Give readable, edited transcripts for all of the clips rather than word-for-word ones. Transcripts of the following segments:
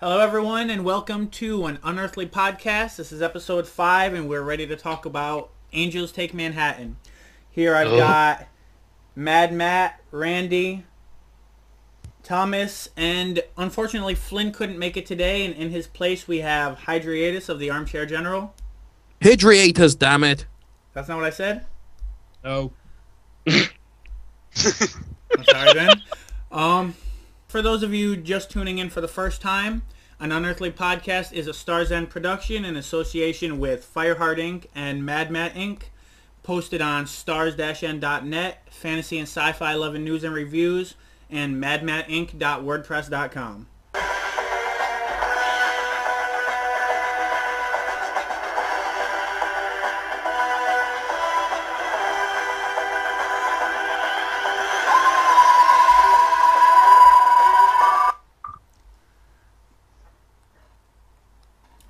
Hello, everyone, and welcome to an Unearthly Podcast. This is episode 5, and we're ready to talk about Angels Take Manhattan. Here I've got Mad Matt, Randy, Thomas, and unfortunately Flynn couldn't make it today, and in his place we have Hydriatus of the Armchair General. Hydriatus, damn it. That's not what I said? No. I'm sorry, Ben. For those of you just tuning in for the first time, An Unearthly Podcast is a Star's End production in association with Fireheart Inc. and Mad Matt Inc., posted on stars-n.net, fantasy and sci-fi loving news and reviews, and madmattinc.wordpress.com.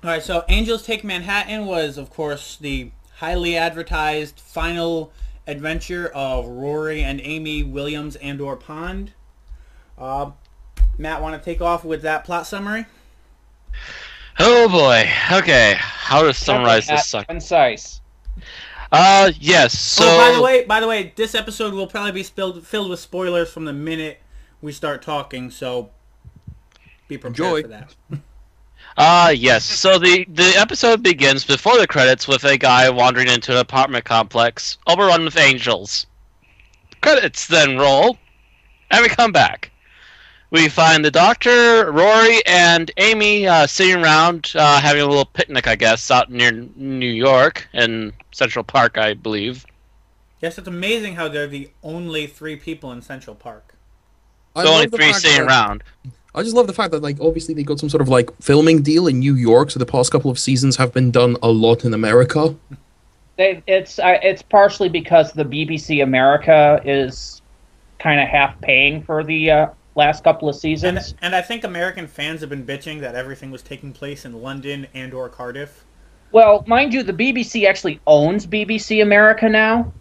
Alright, so Angels Take Manhattan was, of course, the highly advertised final adventure of Rory and Amy Williams and/or Pond. Matt, want to take off with that plot summary? Oh boy. Okay, how to summarize this sucker? Concise. Yes. So. Oh, by the way, this episode will probably be filled with spoilers from the minute we start talking, so be prepared for that. Yes. So the episode begins before the credits with a guy wandering into an apartment complex overrun with angels. Credits then roll, and we come back. We find the Doctor, Rory, and Amy sitting around having a little picnic, I guess, out near New York in Central Park, I believe. Yes, it's amazing how they're the only 3 people in Central Park. The only 3 sitting around. I just love the fact that, obviously they got some sort of, filming deal in New York, so the past couple of seasons have been done a lot in America. It's partially because the BBC America is kind of half paying for the last couple of seasons. And I think American fans have been bitching that everything was taking place in London and or Cardiff. Well, mind you, the BBC actually owns BBC America now.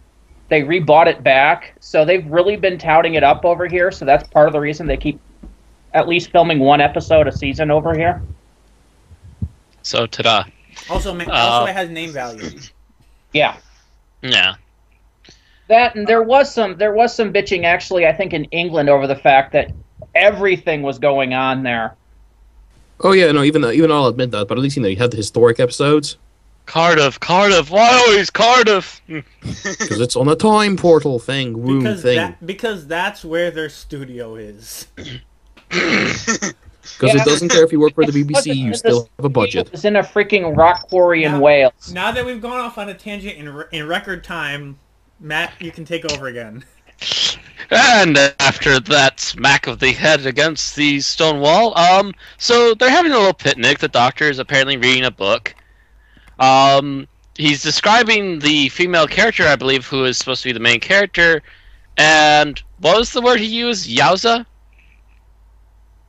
They rebought it back, so they've really been touting it up over here, so that's part of the reason they keep at least filming 1 episode a season over here. So, ta-da. Also, it has name value. Yeah. Yeah. That, and there was some bitching, actually, I think in England over the fact that everything was going on there. Oh yeah, no, even I'll admit that, but at least, you had the historic episodes. Cardiff, why always Cardiff? Because it's on a time portal thing, because that's where their studio is. Because it doesn't care if you work for the BBC, you still have a budget. It's in a freaking rock quarry in Wales. Now that we've gone off on a tangent in record time, Matt, you can take over again. And after that smack of the head against the stone wall, so they're having a little picnic. The Doctor is apparently reading a book. He's describing the female character, I believe, who is supposed to be the main character. And what was the word he used? Yowza?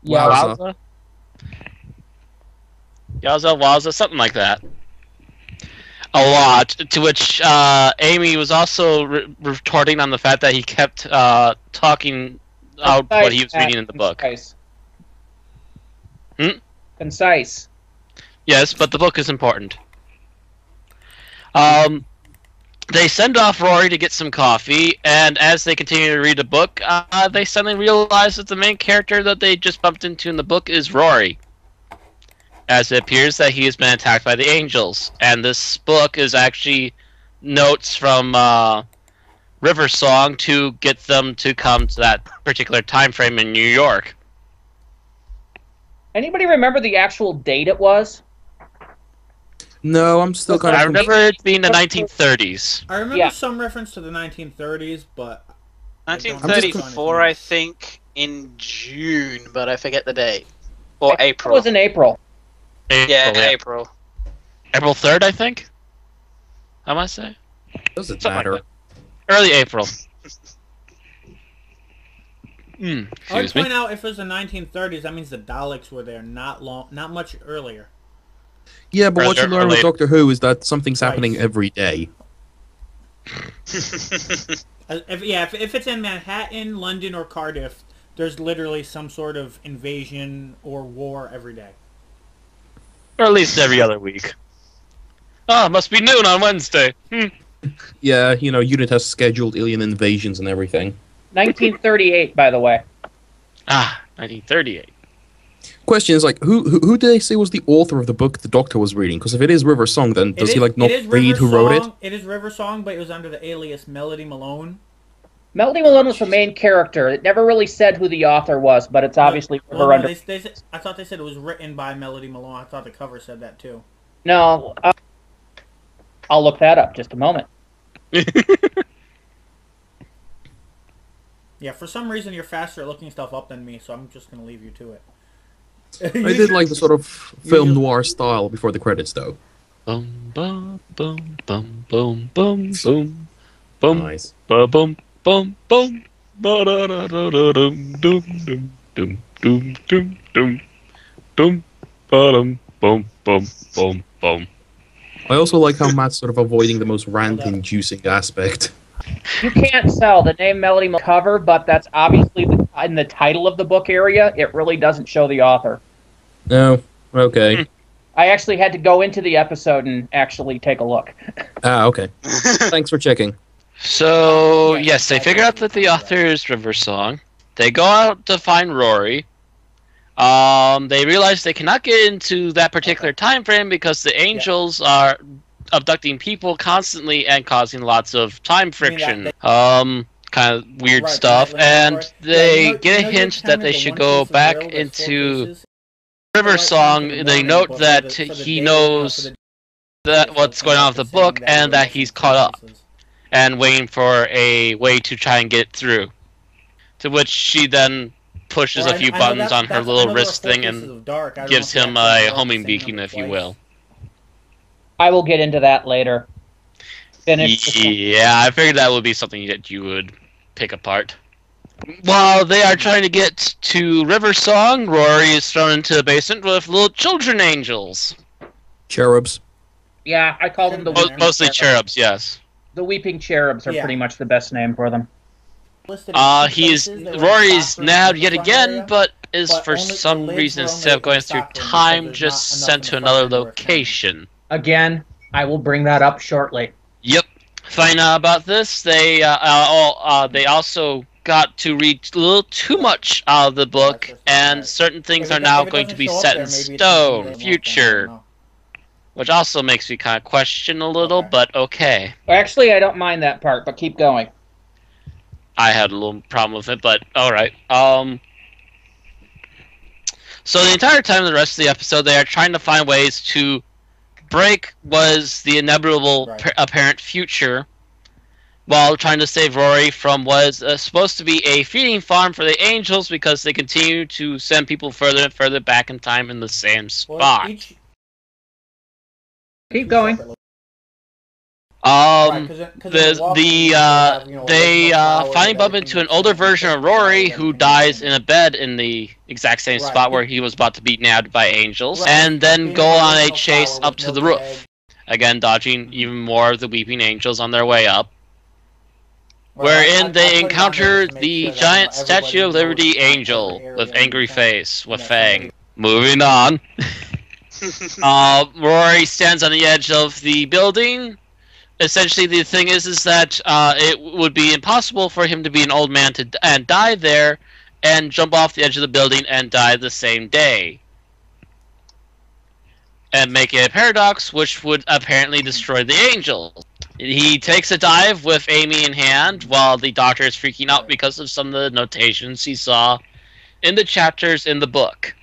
Wowza. Wowza, something like that. A lot. To which Amy was also retorting on the fact that he kept talking out what he was reading in the book. Concise. Yes, but the book is important. They send off Rory to get some coffee, and as they continue to read the book, they suddenly realize that the main character that they just bumped into in the book is Rory. As it appears that he has been attacked by the angels. And this book is actually notes from River Song to get them to come to that particular time frame in New York. Anybody remember the actual date it was? No, I'm still kind of... I remember it being the 1930s. I remember some reference to the 1930s, but... 1934, I think, in June, but I forget the date. Or April. It was in April. April. April 3rd, I think? I want to say? Does it Something matter? like early April. I would point out if it was the 1930s, that means the Daleks were there not much earlier. Yeah, but what you learn with Doctor Who is that something's happening every day. If it's in Manhattan, London, or Cardiff, there's literally some sort of invasion or war every day. Or at least every other week. Oh, it must be noon on Wednesday. Yeah, Unit has scheduled alien invasions and everything. 1938, by the way. 1938. Question is, who did they say was the author of the book the Doctor was reading? Because if it is River Song, then does he not read who wrote it? It is River Song, but it was under the alias Melody Malone. Melody Malone was the main character. It never really said who the author was, but it's obviously River under. I thought they said it was written by Melody Malone. I thought the cover said that too. No, I'll look that up just a moment. Yeah, for some reason you're faster at looking stuff up than me, so I'm just going to leave you to it. I did like the sort of film noir style before the credits, though. Bum bum bum bum bum bum boom bum Nice. Bum bum bum ba da da da da dum dum dum dum dum dum dum ba dum bum bum bum bum. I also like how Matt's sort of avoiding the most rant-inducing aspect. You can't sell the name Melody Malone cover, but that's obviously in the title of the book area. It really doesn't show the author. No, okay. I actually had to go into the episode and actually take a look. Okay. Thanks for checking. So, yes, they figure out that the author is River Song. They go out to find Rory. They realize they cannot get into that particular time frame because the angels are abducting people constantly and causing lots of time friction. Kind of weird stuff. And they get a hint that they should go back into River Song. They note that he knows that what's going on with the book and that he's caught up and waiting for a way to try and get through. To which she then pushes a few buttons on her little wrist thing and gives him a homing beacon, if you will. I will get into that later. Yeah, I figured that would be something that you would pick apart. While they are trying to get to River Song, Rory is thrown into the basement with little children angels. Cherubs. Yeah, I call them the weeping mostly cherubs, yes. The weeping cherubs are pretty much the best name for them. Rory's nabbed yet again, but is for some reason, instead of going through time, just sent to another location. Again, I will bring that up shortly. Yep. Find out about this. They also got to read a little too much out of the book, and certain things are now going to be set in stone, future. Which also makes me kind of question a little, but okay. Actually, I don't mind that part, but keep going. I had a little problem with it, but alright. So the entire time of the rest of the episode, they are trying to find ways to break was the inevitable apparent future while trying to save Rory from what is supposed to be a feeding farm for the angels because they continue to send people further and further back in time in the same spot. Keep going. They finally bump into an older version of Rory who dies in a bed in the exact same spot where he was about to be nabbed by angels, and then go on a chase up to the roof, again dodging even more of the weeping angels on their way up, wherein they encounter the giant Statue of Liberty angel with angry face, with fang. Moving on. Rory stands on the edge of the building. Essentially, the thing is that it would be impossible for him to be an old man and die there, and jump off the edge of the building and die the same day, and make it a paradox, which would apparently destroy the angels. He takes a dive with Amy in hand, while the Doctor is freaking out because of some of the notations he saw in the chapters in the book.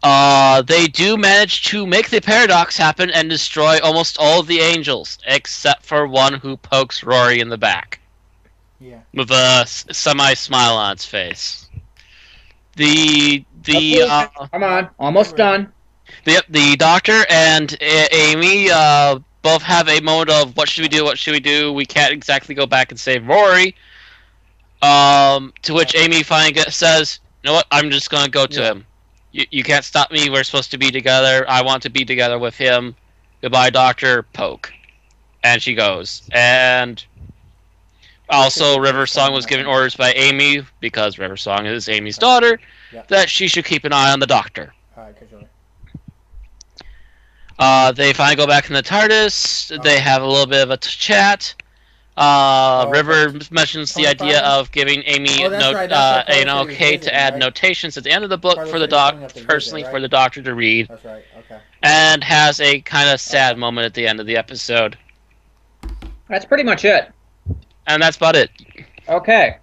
They do manage to make the paradox happen and destroy almost all of the angels, except for one who pokes Rory in the back. Yeah. With a semi-smile on its face. Come on, almost done. The Doctor and Amy both have a moment of what should we do, what should we do? We can't exactly go back and save Rory. To which Amy finally says, you know what, I'm just going to go to him. You can't stop me. We're supposed to be together. I want to be together with him. Goodbye, Doctor. Poke. And she goes. And also, River Song was given orders by Amy, because River Song is Amy's daughter, that she should keep an eye on the Doctor. All right, Kajoli. They finally go back in the TARDIS. They have a little bit of a chat. River mentions the idea of giving Amy an okay to add notations at the end of the book for the for the Doctor to read. That's right. Okay. And has a kind of sad moment at the end of the episode. That's pretty much it. And that's about it. Okay.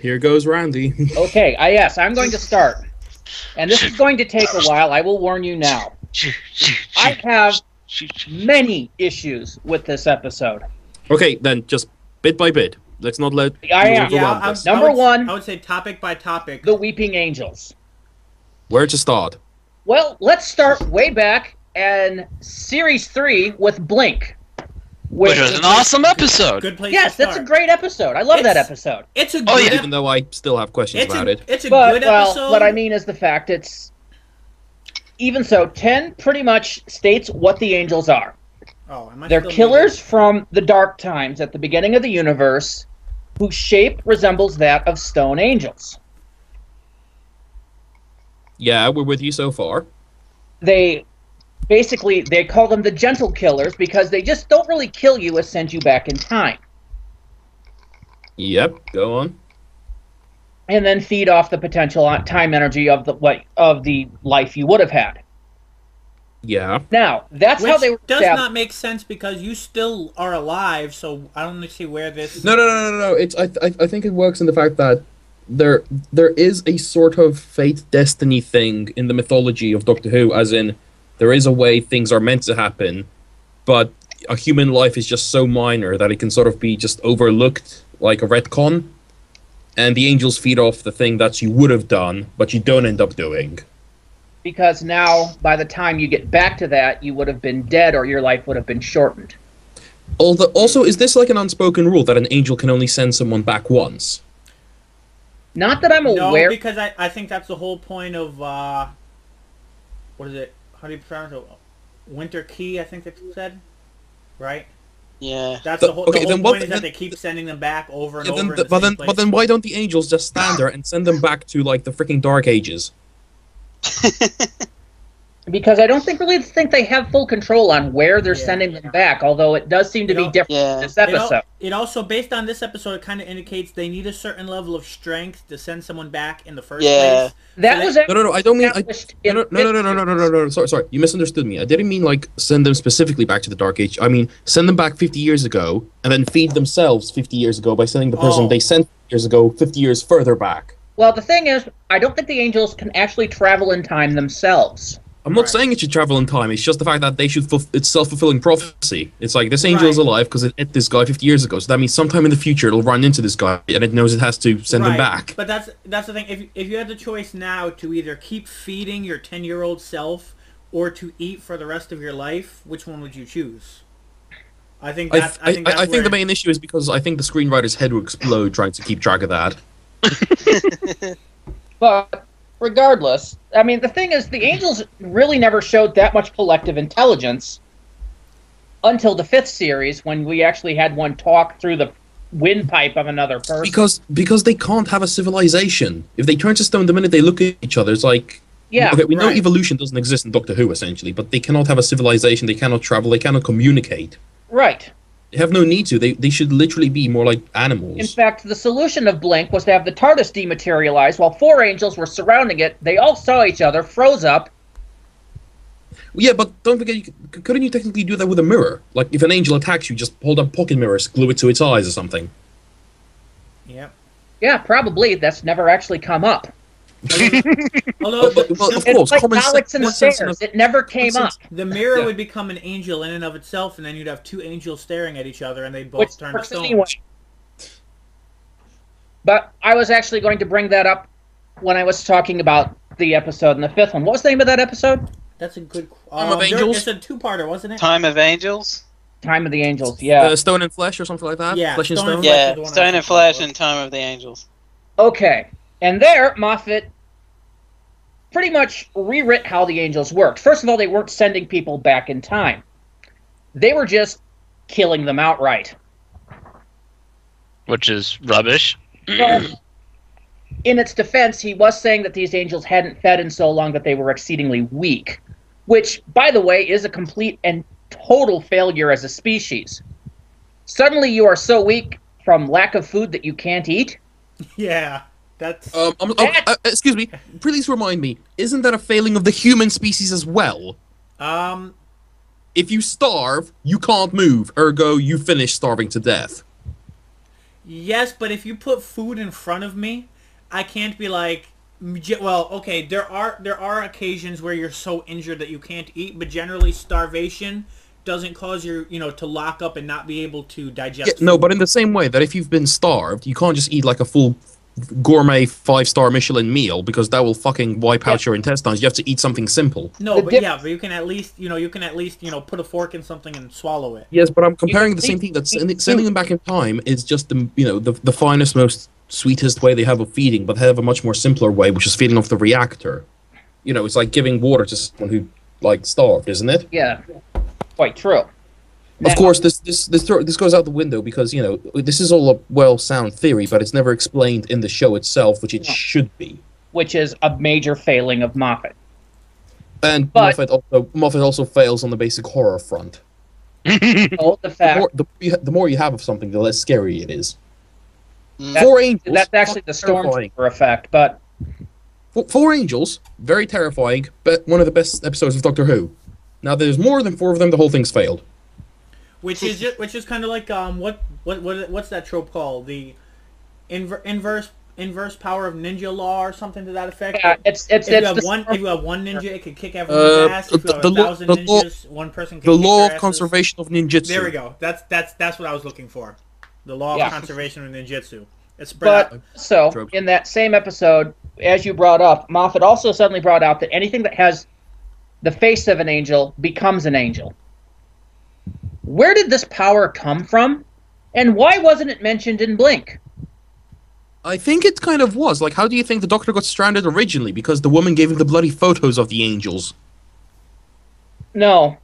Here goes Randy. Okay, yes, I'm going to start. And this is going to take a while, I will warn you now. I have many issues with this episode. Okay, then just bit by bit. Let's not let... Number one... I would say topic by topic. The Weeping Angels. Where to start? Well, let's start way back in Series 3 with Blink. Which was an awesome episode. Good place yes, to start. that's a great episode. I love that episode. It's a good even though I still have questions about it. It's a good episode. Well, what I mean is the fact it's... Even so, 10 pretty much states what the Angels are. They're killers from the Dark Times at the beginning of the universe whose shape resembles that of stone angels. Yeah, we're with you so far. They call them the gentle killers because they just don't really kill you or send you back in time. Yep, go on. And then feed off the potential time energy of the life you would have had. Yeah. Now, that's how they were does not make sense because you still are alive, so I don't see where this... No. I think it works in the fact that there is a sort of fate destiny thing in the mythology of Doctor Who, as in there is a way things are meant to happen, but a human life is just so minor that it can sort of be just overlooked like a retcon, and the angels feed off the thing that you would have done, but you don't end up doing. Because now, by the time you get back to that, you would have been dead or your life would have been shortened. Also, is this like an unspoken rule that an angel can only send someone back once? Not that I'm aware. No, because I think that's the whole point of, what is it? How do you pronounce it? Winter Key, I think they said. Right? Yeah. That's the whole point is that they keep sending them back over and over. But then why don't the angels just stand there and send them back to, like, the freaking Dark Ages? Because I don't really think they have full control on where they're sending them back, although it does seem to be different in this episode. It also, based on this episode, it kind of indicates they need a certain level of strength to send someone back in the first place. No, I don't mean... No, sorry, you misunderstood me. I didn't mean, like, send them specifically back to the Dark Age. I mean, send them back 50 years ago, and then feed themselves 50 years ago by sending the person they sent years ago 50 years further back. Well, the thing is, I don't think the angels can actually travel in time themselves. I'm not saying it should travel in time, it's just the fact that they should it's self-fulfilling prophecy. It's like, this angel is alive because it hit this guy 50 years ago, so that means sometime in the future it'll run into this guy, and it knows it has to send him back. But that's the thing, if you had the choice now to either keep feeding your 10-year-old self, or to eat for the rest of your life, which one would you choose? I think the main issue is because I think the screenwriter's head will explode trying to keep track of that. But regardless, I mean, the thing is, the angels really never showed that much collective intelligence until the 5th series, when we actually had one talk through the windpipe of another person. Because they can't have a civilization. If they turn to stone the minute they look at each other, it's like... Yeah, okay, we know evolution doesn't exist in Doctor Who, essentially, but they cannot have a civilization, they cannot travel, they cannot communicate. Right. They have no need to. They should literally be more like animals. In fact, the solution of Blink was to have the TARDIS dematerialize while 4 angels were surrounding it. They all saw each other, froze up. Yeah, but don't forget, couldn't you technically do that with a mirror? Like, if an angel attacks you, just hold up pocket mirrors, glue it to its eyes or something. Yep. Yeah, probably. That's never actually come up. Although, of course, it's like Alex and Stairs. It never came up. The mirror would become an angel in and of itself, and then you'd have 2 angels staring at each other, and they both turn to stone. Anyway. But I was actually going to bring that up when I was talking about the episode in the 5th one. What was the name of that episode? That's a good... Time of Angels? It's a 2-parter, wasn't it? Time of Angels? Time of the Angels, yeah. Stone and Flesh or something like that? Yeah, Flesh and Stone? Yeah, Stone and Flesh and Time of the Angels. Okay. And there, Moffat pretty much rewrit how the angels worked. First of all, they weren't sending people back in time. They were just killing them outright. Which is rubbish. Well, in its defense, he was saying that these angels hadn't fed in so long that they were exceedingly weak, which, by the way, is a complete and total failure as a species. Suddenly you are so weak from lack of food that you can't eat? Yeah, that's... excuse me, please remind me, isn't that a failing of the human species as well? If you starve, you can't move, ergo you finish starving to death. Yes, but if you put food in front of me, I can't be like, well, okay, there are occasions where you're so injured that you can't eat, but generally starvation doesn't cause you, to lock up and not be able to digest food. No, but in the same way that if you've been starved, you can't just eat like a full gourmet 5-star Michelin meal because that will fucking wipe out your intestines. You have to eat something simple. No, but you can at least, put a fork in something and swallow it. Yes, but I'm comparing the same thing. That sending them back in time is just the finest, most sweetest way they have of feeding, but they have a much more simpler way, which is feeding off the reactor. It's like giving water to someone who starved, isn't it? Yeah, quite true. Of course, this goes out the window because this is all a sound theory, but it's never explained in the show itself, which it should be. Which is a major failing of Moffat. And Moffat also fails on the basic horror front. The more you have of something, the less scary it is. Four angels. That's actually the Stormtrooper effect, but Four angels, very terrifying, but one of the best episodes of Doctor Who. Now, there's more than 4 of them. The whole thing's failed. Which is kind of like what's that trope called? The inverse power of ninja law or something to that effect. Yeah, if you have one ninja, it could kick everyone's ass. If you have 1,000 ninjas, one person can kick the law their of asses. conservation of ninjutsu. There we go. That's what I was looking for. The law of conservation of ninjutsu. So in that same episode, as you brought up, Moffat also suddenly brought out that anything that has the face of an angel becomes an angel. Where did this power come from? And why wasn't it mentioned in Blink? I think it kind of was. Like, how do you think the Doctor got stranded originally? Because the woman gave him the bloody photos of the angels. No.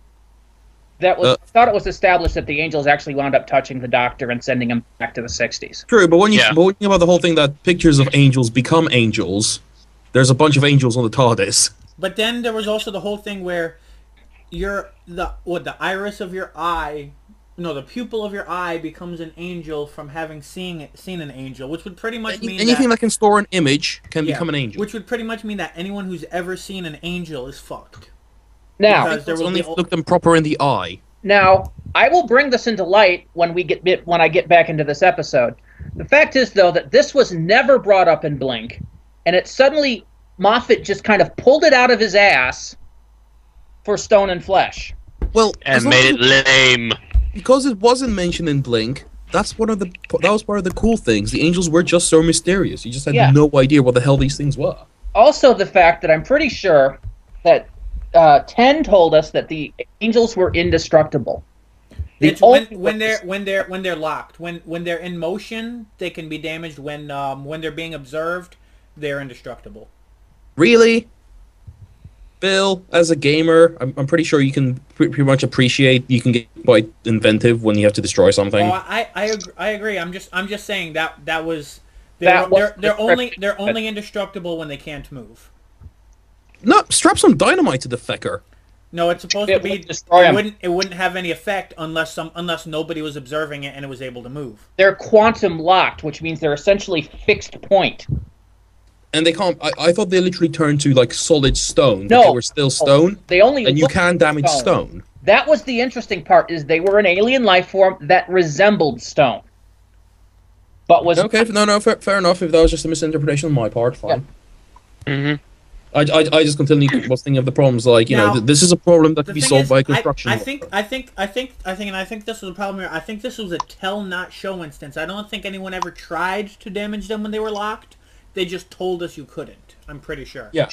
I thought it was established that the angels actually wound up touching the Doctor and sending him back to the 60s. True, but when you think about the whole thing that pictures of angels become angels, there's a bunch of angels on the TARDIS. But then there was also the whole thing where the iris of your eye, the pupil of your eye becomes an angel from having seen an angel, which would pretty much mean anything that can store an image can become an angel. Which would pretty much mean that anyone who's ever seen an angel is fucked. Now, only look them proper in the eye. Now, I will bring this into light when I get back into this episode. The fact is, though, that this was never brought up in Blink, and it suddenly Moffat just kind of pulled it out of his ass for Stone and Flesh. Well, and made it lame. Because it wasn't mentioned in Blink. That was part of the cool things. The angels were just so mysterious. You just had no idea what the hell these things were. Also, the fact that I'm pretty sure that 10 told us that the angels were indestructible. When they're locked, when they're in motion, they can be damaged. When they're being observed, they're indestructible. Really? Bill, as a gamer, I'm pretty sure you can pretty much appreciate you can get quite inventive when you have to destroy something. Oh, I agree. I'm just saying that was they're only indestructible when they can't move. No, strap some dynamite to the fecker. No, it's supposed to be destroy them. It wouldn't have any effect unless nobody was observing it and it was able to move. They're quantum locked, which means they're essentially fixed point. And they can't. I thought they literally turned to like solid stone. No, but they were still stone. And you can damage stone. That was the interesting part. Is they were an alien life form that resembled stone, but was okay. No, fair enough. If that was just a misinterpretation on my part, fine. Yeah. Mm-hmm. I just continually was thinking of the problems. Like this is a problem that can be solved by construction. I think this was a problem here. I think this was a tell not show instance. I don't think anyone ever tried to damage them when they were locked. They just told us you couldn't. I'm pretty sure. Yeah.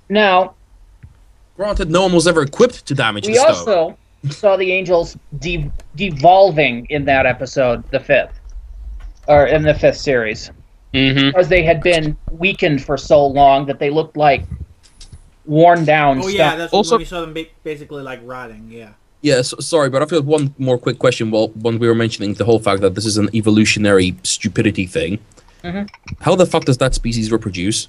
Now, granted, no one was ever equipped to damage the stone. We also saw the angels devolving in that episode, the 5th, or in the 5th series, because they had been weakened for so long that they looked like worn down. Oh yeah, that's when we saw them basically like rotting. Yeah. Yes, sorry, but I've got one more quick question. Well, when we were mentioning the whole fact that this is an evolutionary stupidity thing. How the fuck does that species reproduce?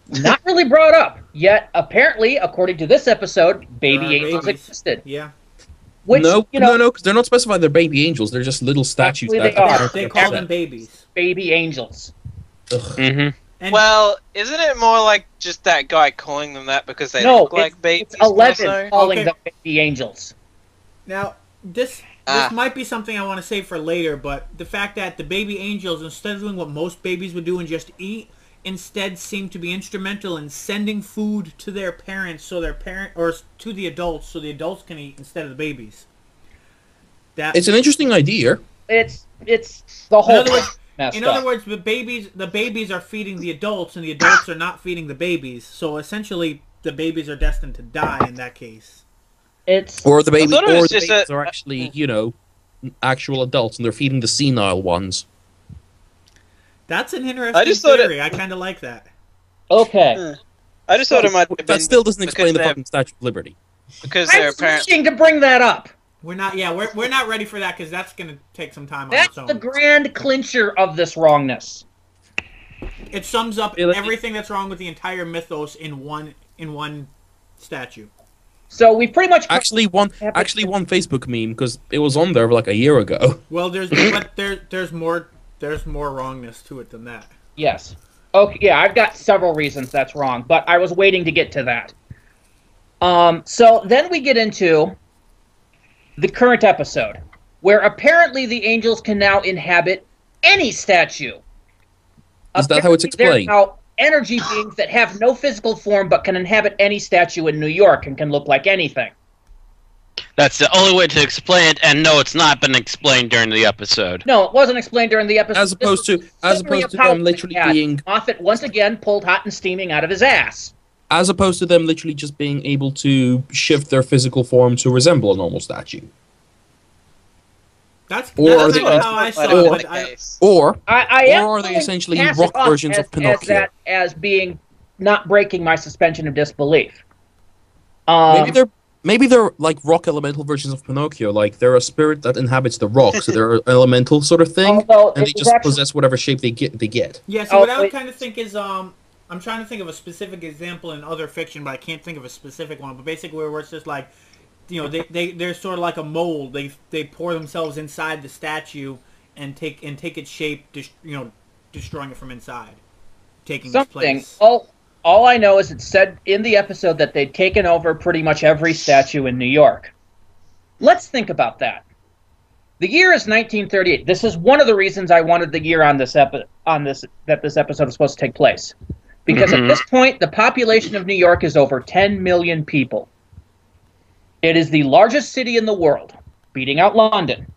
Not really brought up, yet apparently, according to this episode, baby angels existed. Yeah. Which, no, because they're not specified they're baby angels. They're just little statues. Actually, They call them babies. Baby angels. And Well, isn't it more like just that guy calling them that because they No, look like babies? it's 11 also? calling them baby angels. Now, this might be something I want to save for later, but the fact that the baby angels, instead of doing what most babies would do and just eat, instead seem to be instrumental in sending food to their parents, or to the adults, so the adults can eat instead of the babies. It's an interesting idea. It's the whole. In other words, the babies are feeding the adults, and the adults are not feeding the babies. So essentially, the babies are destined to die in that case. Or the babies are actually, actual adults, and they're feeding the senile ones. That's an interesting theory. I kind of like that. Okay. I just thought it might have been. That still doesn't explain the fucking Statue of Liberty. Because I'm they're apparently. wishing to bring that up. We're not ready for that because that's going to take some time on That's its own. the grand clincher of this wrongness. It sums up everything that's wrong with the entire mythos in one statue. So we pretty much Actually, one Facebook meme because it was on there like a year ago. Well, there's more wrongness to it than that. Yes. Okay. Yeah, I've got several reasons that's wrong, but I was waiting to get to that. So then we get into the current episode, where apparently the angels can now inhabit any statue. Is that how it's explained? They're now energy beings that have no physical form but can inhabit any statue in New York and can look like anything. That's the only way to explain it, and no, it's not been explained during the episode. No, it wasn't explained during the episode. As opposed to them literally being... Moffat, once again, pulled hot and steaming out of his ass. As opposed to them literally just being able to shift their physical form to resemble a normal statue. That's how I saw it. Or are they essentially rock versions of Pinocchio? As being not breaking my suspension of disbelief. Maybe they're like rock elemental versions of Pinocchio. Like they're a spirit that inhabits the rock, so they're an elemental sort of thing, and they just possess whatever shape they get. Yeah. So what I would kind of think is I'm trying to think of a specific example in other fiction, but I can't think of a specific one. But basically, where it's just like, they're sort of like a mold. They pour themselves inside the statue and take its shape, destroying it from inside, taking its place. All I know is it said in the episode that they'd taken over pretty much every statue in New York. Let's think about that. The year is 1938. This is one of the reasons I wanted the year that this episode is supposed to take place. Because at this point, the population of New York is over 10 million people. It is the largest city in the world, beating out London.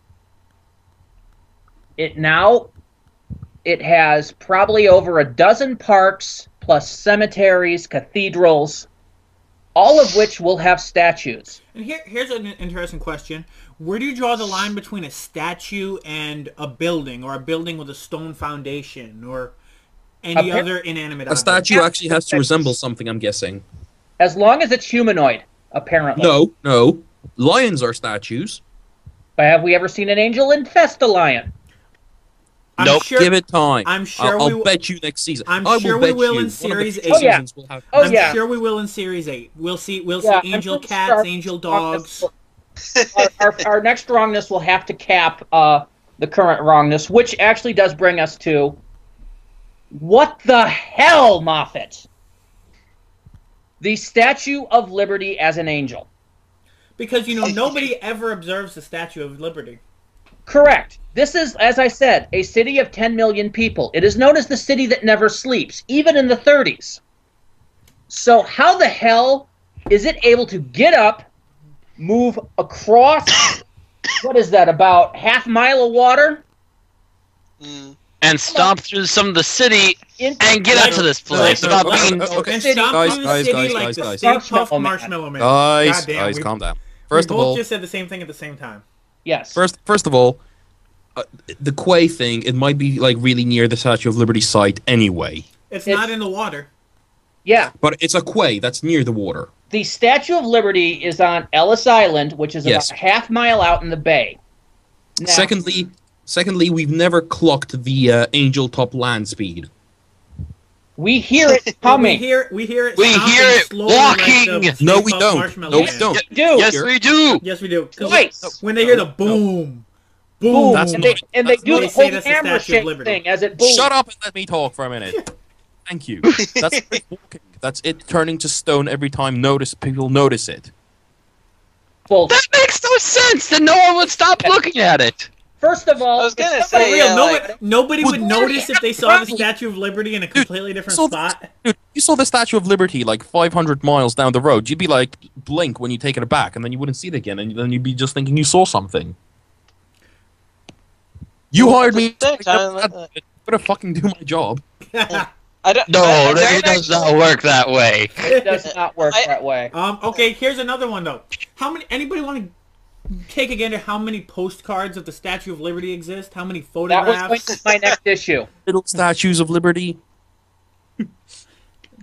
It has probably over a dozen parks, plus cemeteries, cathedrals, all of which will have statues. And here's an interesting question. Where do you draw the line between a statue and a building, or a building with a stone foundation, or any other inanimate object? A statue actually has to resemble something, I'm guessing. As long as it's humanoid, apparently. No. Lions are statues. But have we ever seen an angel infest a lion? Nope. Give it time. I'm sure I'll bet you next season. I'm sure we will in Series 8. I'm sure we will in Series 8. We'll see angel cats, angel dogs. Our next wrongness will have to cap the current wrongness, which actually does bring us to what the hell, Moffat? The Statue of Liberty as an angel. Because, nobody ever observes the Statue of Liberty. Correct. This is, as I said, a city of 10 million people. It is known as the city that never sleeps, even in the 30s. So how the hell is it able to get up, move across, what is that, about half mile of water? And stomp through some of the city and get up to this place. Guys, calm down. First of all, both just said the same thing at the same time. Yes. First of all, the quay thing, it might be like really near the Statue of Liberty site anyway. It's not in the water. Yeah. But it's a quay that's near the water. The Statue of Liberty is on Ellis Island, which is about a half mile out in the bay. Now, secondly, Secondly, we've never clocked the angel top land speed. We hear it coming. We hear it. We hear stomping it slowly walking. Like No, we Stay Puft don't. Marshmallow No, we Man. don't. Do. Yes, we do. Yes, we do. 'Cause Twice. when they hear the boom, boom, Boom. That's And not- they that's do not- the They say whole that's the camera Statue of shake Liberty. thing as it booms. Shut up and let me talk for a minute. Thank you. That's it walking. That's it turning to stone every time people notice it. Well, That makes no sense. Then no one would stop looking at it. first of all, I was gonna if say, For real, yeah, like- nobody would Would- notice if they saw the Statue of Liberty in a completely different so- spot. Dude, you saw the Statue of Liberty like 500 miles down the road. You'd be like, blink when you take it back, and then you wouldn't see it again, and then you'd be just thinking you saw something. You hired me. Same time, I'm gonna fucking do my job. I don't. No, I it don't does actually- not work that way. it does not work that way. Okay, here's another one though. Anybody want to take again to how many postcards of the Statue of Liberty exist? How many That was photographs? going to be my next issue. Little statues of liberty.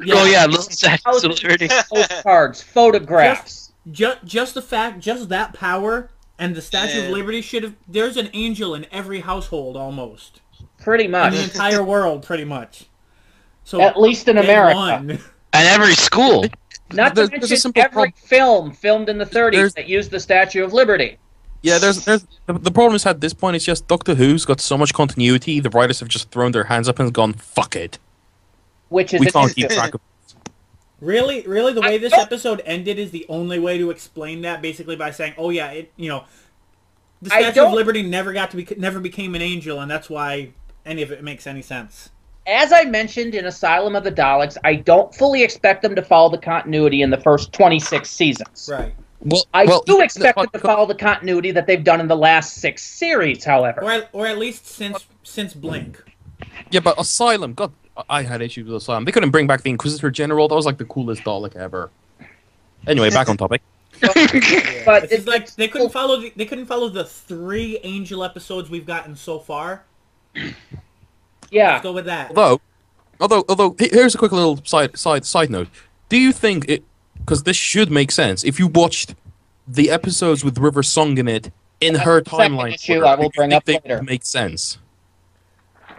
Oh yeah, little statues of liberty. Postcards, photographs. Just the fact, just that power, and the Statue of Yeah. Liberty should have. There's an angel in every household almost Pretty in much. the entire world, pretty much. So At least in they America. won. And every school. Not to There's a mention simple every film filmed in the 30s There's- that used the Statue of Liberty. Yeah, the problem is at this point it's just Doctor Who's got so much continuity. The writers have just thrown their hands up and gone, "Fuck it, Which is we an can't issue. keep track of." Really, the way this don't- episode ended is the only way to explain that. Basically, by saying, "Oh yeah, the I Statue of don't- Liberty never became an angel, and that's why any of it makes any sense." As I mentioned in Asylum of the Daleks, I don't fully expect them to follow the continuity in the first 26 seasons. Right. Well, I well, do expect them to follow the continuity that they've done in the last 6 series, however. Or at least since Blink. Yeah, but Asylum, God, I had issues with Asylum. They couldn't bring back the Inquisitor General. That was like the coolest Dalek ever. Anyway, back on topic. But It's it's like they couldn't follow the 3 angel episodes we've gotten so far. yeah. Let's go with that. Although, here's a quick little side note. Do you think it? Because this should make sense. If you watched the episodes with River Song in it in That's her the second timeline, issue order, I will do you bring think up they later. would make sense?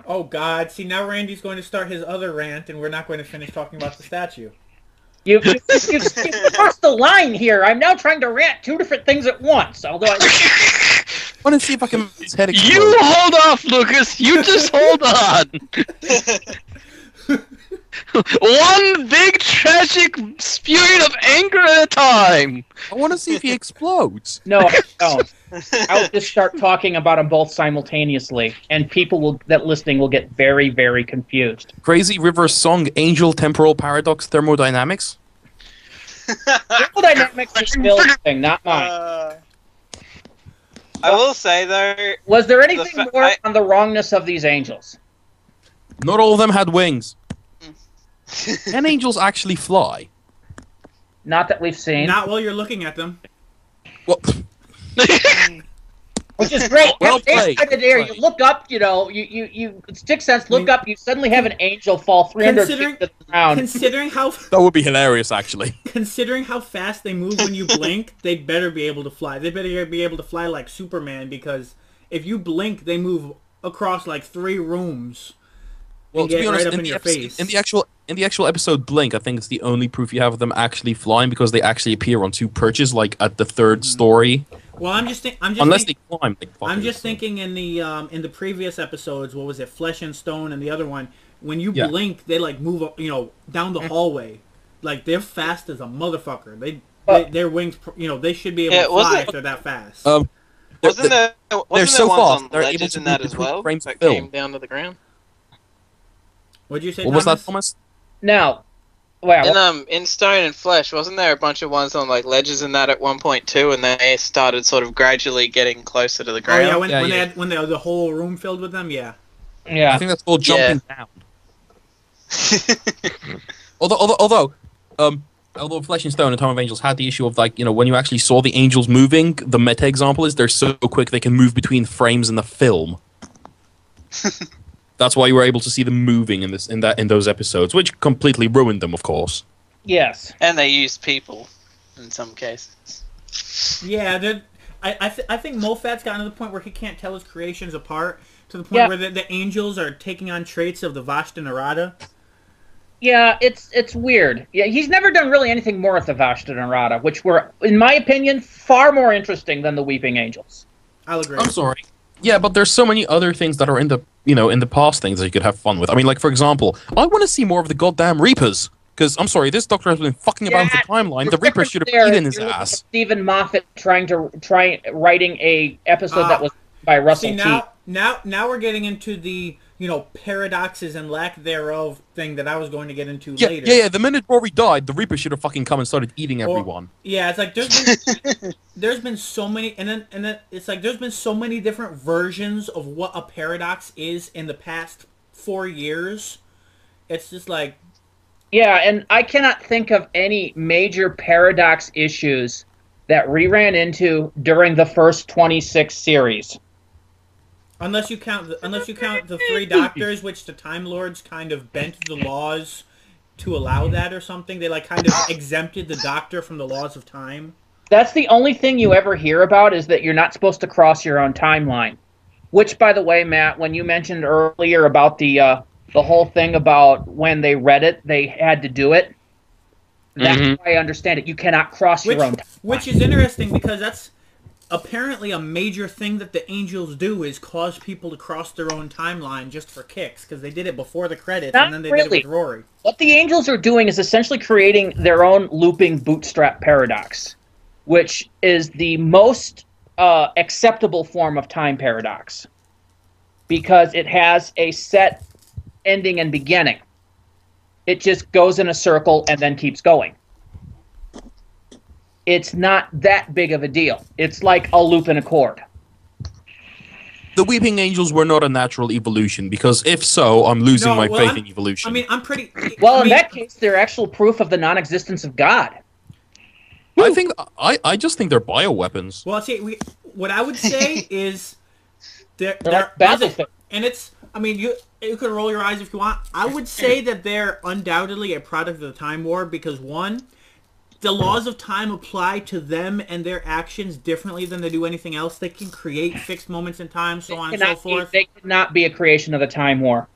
Oh God! See, now Randy's going to start his other rant, and we're not going to finish talking about the statue. You crossed the line here. I'm now trying to rant 2 different things at once. Although I want to see if I can make his head explode. You hold off, Lucas. You just hold on. One big tragic spewing of anger at a time. I want to see if he explodes. No, I don't. I'll just start talking about them both simultaneously, and people that listening will get very, very confused. Crazy River Song, Angel Temporal Paradox, Thermodynamics. Thermodynamics is Bill's thing, not mine. I will say though, Was there anything fa- more I- on the wrongness of these angels? Not all of them had wings. Can angels actually fly? Not that we've seen. Not while you're looking at them. Well, Which is great. Well That's played. there. You look up, you Sixth Sense, look up, you suddenly have an angel fall 300 feet to the ground. Considering how that would be hilarious, actually. considering how fast they move when you blink, they better be able to fly. They better be able to fly like Superman, because if you blink, they move across like 3 rooms. Well, and to get be honest, right up in in the, your episode, face. in the actual episode Blink, I think it's the only proof you have of them actually flying because they actually appear on 2 perches, like at the 3rd story. Well, I'm just Unless they climb. Like, I'm just thinking in the previous episodes, what was it, Flesh and Stone, and the other one, when you Yeah. blink, they like move, down the hallway, like they're fast as a motherfucker. Their wings, they should be able Yeah, to wasn't fly it- if they're that fast. wasn't there so ones fast, on they're able ledges to in that move as between well frames that of film. came down to the ground? What'd you say? What was that, Thomas? Thomas? Now, well, In Stone and Flesh, wasn't there a bunch of ones on like ledges in that at 1.2, and they started sort of gradually getting closer to the Oh ground? yeah, when Yeah, they yeah. had they had the whole room filled with them. Yeah. I yeah. think that's called jumping down. Although Flesh and Stone and Time of Angels had the issue of when you actually saw the angels moving, the meta example is they're so quick they can move between frames in the film. That's why you were able to see them moving in those episodes, which completely ruined them, of course. Yes. And they used people in some cases. Yeah, I think Moffat's gotten to the point where he can't tell his creations apart, to the point where the angels are taking on traits of the Vashta Nerada. Yeah, it's weird. Yeah, he's never done really anything more with the Vashta Nerada, which were, in my opinion, far more interesting than the Weeping Angels. I'll agree. I'm sorry. Yeah, but there's so many other things that are in the in the past things that you could have fun with. I mean, like for example, I want to see more of the goddamn Reapers. Because, I'm sorry, this Doctor has been fucking about with the timeline. The Reaper should have eaten his ass. Stephen Moffat writing a episode that was by Russell T. Now we're getting into the, paradoxes and lack thereof thing that I was going to get into later. Yeah, the minute Rory died, the Reaper should have fucking come and started eating everyone. Yeah, it's like, there's been so many, and then it's like, there's been so many different versions of what a paradox is in the past 4 years. It's just like... Yeah, and I cannot think of any major paradox issues that we ran into during the first 26 series. Unless you count the 3 Doctors, which the Time Lords kind of bent the laws to allow that or something. They kind of exempted the Doctor from the laws of time. That's the only thing you ever hear about, is that you're not supposed to cross your own timeline. Which, by the way, Matt, when you mentioned earlier about the whole thing about when they read it, they had to do it. That's why I understand it. You cannot cross your own timeline. Which is interesting, because that's apparently a major thing that the angels do, is cause people to cross their own timeline just for kicks, because they did it before the credits, and then they did it with Rory. What the angels are doing is essentially creating their own looping bootstrap paradox, which is the most acceptable form of time paradox, because it has a set ending and beginning. It just goes in a circle and then keeps going. It's not that big of a deal. It's like a loop and a chord. The Weeping Angels were not a natural evolution, because if so, I'm losing my faith in evolution. I mean, I'm pretty... Well, in that case, they're actual proof of the non-existence of God. I just think they're bioweapons. Well, see, what I would say is... they're and it's... I mean, you could roll your eyes if you want. I would say that they're undoubtedly a product of the Time War, because, one, the laws of time apply to them and their actions differently than they do anything else. They can create fixed moments in time, so on and so forth. They cannot be a creation of the Time War.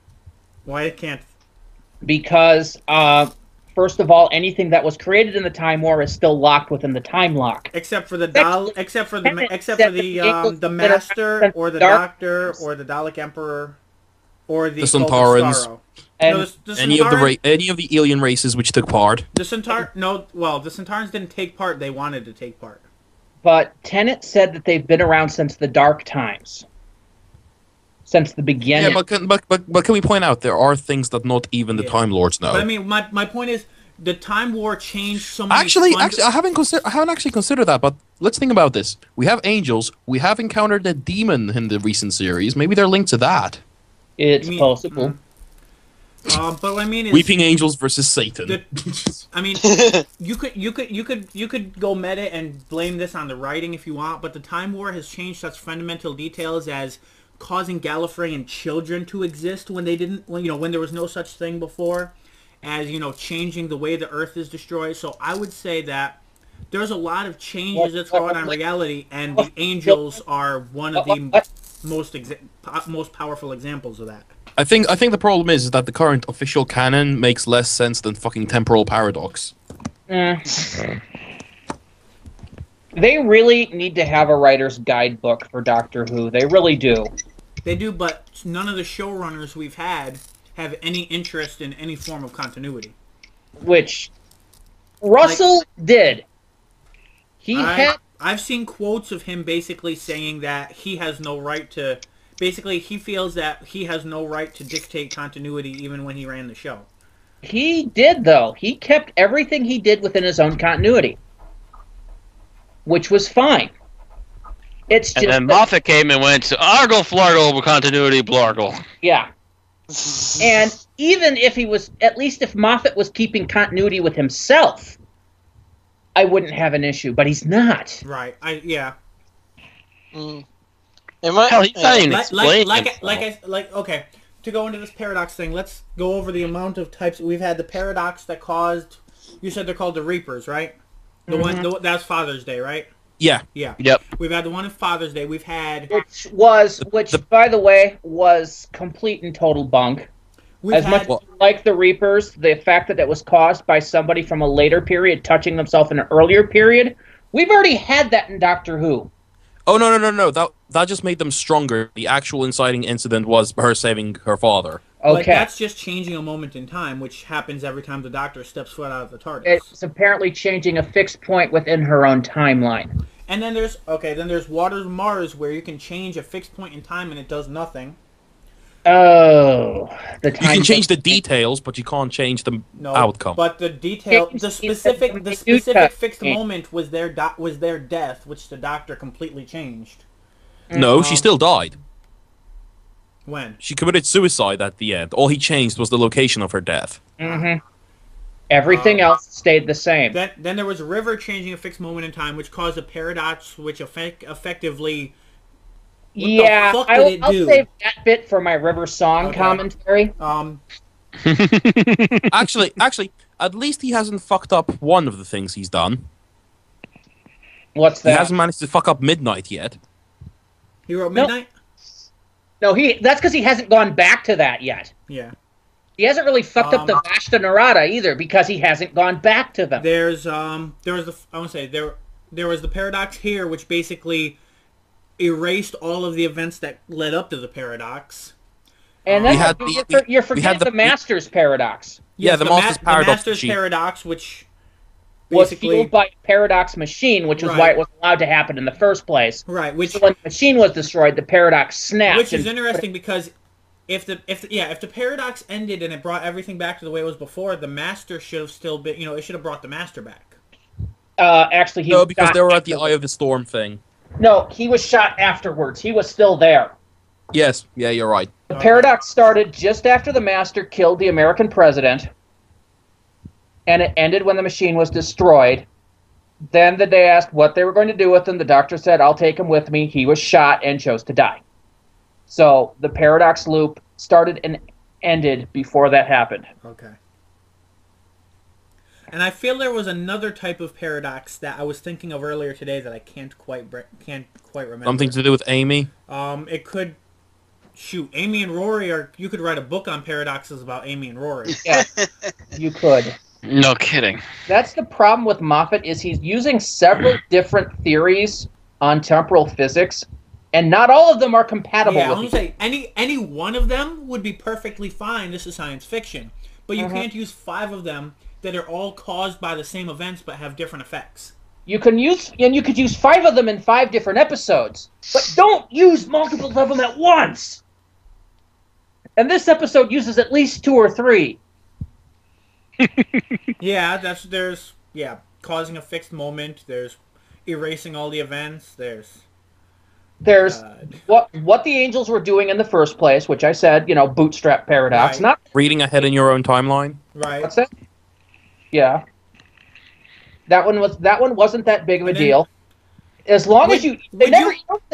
Why can't? Because, first of all, anything that was created in the Time War is still locked within the time lock. Except for the Master, or the Doctor, or the Dalek Emperor. Or the Centaurans. And any of the alien races which took part. The Centaurans didn't take part. They wanted to take part. But Tennant said that they've been around since the Dark Times. Since the beginning. Yeah, but can we point out there are things that not even the Time Lords know? But I mean, my point is, the Time War changed so many... Actually, I haven't actually considered that, but let's think about this. We have angels. We have encountered a demon in the recent series. Maybe they're linked to that. It's possible. But what I mean is, Weeping Angels versus Satan. I mean, you could go meta and blame this on the writing if you want, but the Time War has changed such fundamental details as causing Gallifreyan children to exist when they didn't, when there was no such thing before, as changing the way the Earth is destroyed. So I would say that there's a lot of changes that's going on in reality, and the angels are one of the most powerful examples of that. I think the problem is that the current official canon makes less sense than fucking temporal paradox. They really need to have a writer's guidebook for Doctor Who. They really do. They do, but none of the showrunners we've had have any interest in any form of Which Russell did. I've seen quotes of him basically saying that he has no right to... Basically, he feels that he has no right to dictate continuity even when he ran the show. He did, though. He kept everything he did within his own continuity, which was fine. It's just... And then Moffat came and went to Argle Flargle continuity blargle. Yeah. And even if he was... At least if Moffat was keeping continuity with himself, I wouldn't have an issue, but he's not. Right. Yeah. Hell, he's not even explaining okay, to go into this paradox thing, let's go over the amount of types. We've had the paradox that caused... You said they're called the Reapers, right? The one that's Father's Day, right? Yeah. Yeah. Yep. We've had the one on Father's Day. We've had... Which by the way, was complete and total bunk. We've As had... much like the Reapers, the fact that it was caused by somebody from a later period touching themselves in an earlier period, we've already had that in Doctor Who. Oh, no. That just made them stronger. The actual inciting incident was her saving her father. Okay. Like, that's just changing a moment in time, which happens every time the Doctor steps foot out of the TARDIS. It's apparently changing a fixed point within her own timeline. And then there's Waters of Mars, where you can change a fixed point in time and it does nothing. Oh, You can change the details, but you can't change the outcome. But the detail, the specific fixed moment was their death, which the Doctor completely changed. No, she still died. When? She committed suicide at the end. All he changed was the location of her death. Mm-hmm. Everything else stayed the same. Then there was River changing a fixed moment in time, which caused a paradox, which effectively... I'll save that bit for my River song commentary. Actually, at least he hasn't fucked up one of the things he's done. What's that? He hasn't managed to fuck up Midnight yet. He wrote Midnight? No, that's because he hasn't gone back to that yet. Yeah. He hasn't really fucked up the Vashta Narada either, because he hasn't gone back to them. There was the paradox here, which basically erased all of the events that led up to the paradox. And then you're forgetting the Master's paradox. Yes, the Master's paradox. The Master's paradox, which was fueled by a paradox machine, which is why it was allowed to happen in the first place. Right. Which, so when the machine was destroyed, the paradox snapped. Which is interesting because if the paradox ended and it brought everything back to the way it was before, the Master should have still been. It should have brought the Master back. Actually, because they were at the Eye of the Storm thing. No, he was shot afterwards. He was still there. Yes. Yeah, you're right. The paradox started just after the Master killed the American president, and it ended when the machine was destroyed. Then they asked what they were going to do with him. The Doctor said, "I'll take him with me." He was shot and chose to die. So the paradox loop started and ended before that happened. Okay. And I feel there was another type of paradox that I was thinking of earlier today that I can't quite remember. Something to do with Amy? It could... Shoot, Amy and Rory you could write a book on paradoxes about Amy and Rory. Yeah, you could. No kidding. That's the problem with Moffat, is he's using several different theories on temporal physics, and not all of them are compatible with each other. Yeah, I'm going to say, any one of them would be perfectly fine. This is science fiction. But you can't use 5 of them that are all caused by the same events but have different effects. You could use 5 of them in 5 different episodes, but don't use multiple of them at once. And this episode uses at least 2 or 3. Yeah, there's causing a fixed moment. There's erasing all the events. There's what the angels were doing in the first place, which I said, bootstrap paradox. Right. Not reading ahead in your own timeline. Right. What's that? Yeah. That one wasn't that big of a deal. As long as they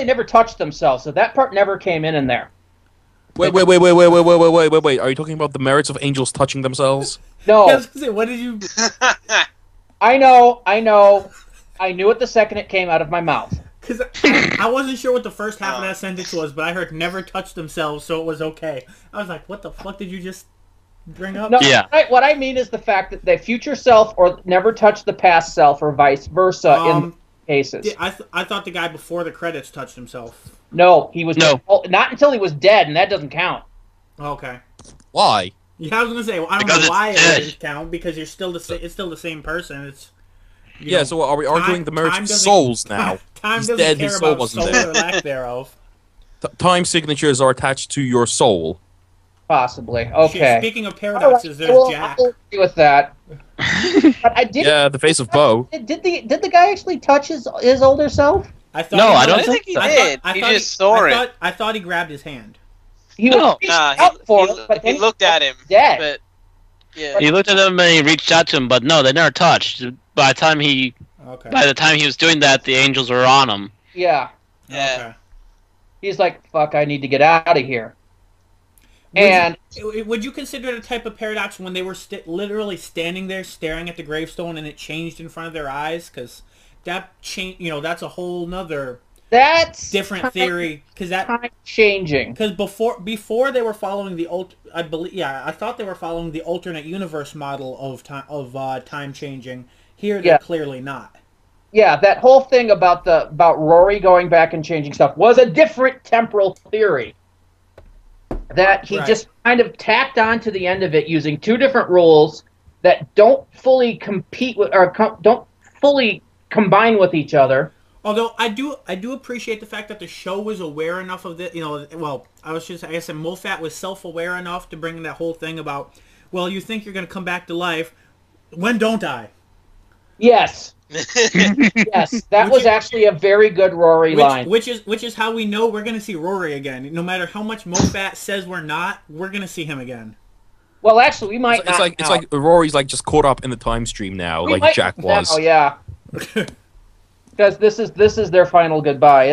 never touched themselves, so that part never came in there. Wait. Are you talking about the merits of angels touching themselves? No. I was gonna say, what did you... I know. I knew it the second it came out of my mouth. Because I wasn't sure what the first half of that sentence was, but I heard never touch themselves, so it was okay. I was like, what the fuck did you just bring up? No, yeah. What I mean is the fact that the future self or never touch the past self or vice versa in cases. Yeah, I thought the guy before the credits touched himself. No, he was not until he was dead, and that doesn't count. Okay. Why? Yeah, I was gonna say, well, I don't know why it doesn't count, because it's still the same person. It's so are we arguing the merits of souls now? Time He's doesn't dead, care his soul about wasn't soul there. or lack thereof. Time signatures are attached to your soul. Possibly. Okay. Speaking of paradoxes, there's Jack. I'll agree with that. But I did. Yeah, the face of Bo. Did the guy actually touch his older self? I don't think he did. He just saw it. I thought he grabbed his hand. He was he looked at him. Dead. But yeah. He looked at him and he reached out to him, but no, they never touched. By the time he was doing that, the angels were on him. Yeah. Yeah. Okay. He's like, "Fuck! I need to get out of here." Would you consider it a type of paradox when they were literally standing there staring at the gravestone and it changed in front of their eyes? Because that change. That's a whole nother That's different theory because time changing. Because before they were following I thought they were following the alternate universe model of time changing. Here they're clearly not. Yeah, that whole thing about Rory going back and changing stuff was a different temporal theory that he just kind of tacked on to the end of it using two different rules that don't fully compete with or don't fully combine with each other. Although I do appreciate the fact that the show was aware enough of this. I said Moffat was self-aware enough to bring in that whole thing about, well, you think you're going to come back to life. When don't I? Yes. Yes, that was actually a very good Rory line. Which is how we know we're going to see Rory again. No matter how much Moffat says we're not, we're going to see him again. Well, actually, we might not. It's like Rory's like just caught up in the time stream now, like Jack was. Oh yeah. Because this is their final goodbye,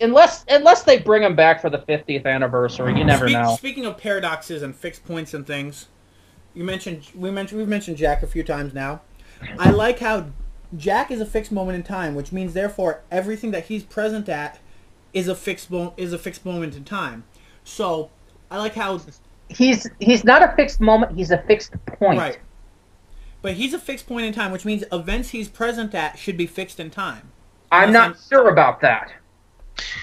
unless they bring him back for the 50th anniversary. You never know. Speaking of paradoxes and fixed points and things, we've mentioned Jack a few times now. I like how Jack is a fixed moment in time, which means therefore everything that he's present at is a fixed moment in time. So I like how he's not a fixed moment; he's a fixed point. Right. But he's a fixed point in time, which means events he's present at should be fixed in time. I'm not sure about that.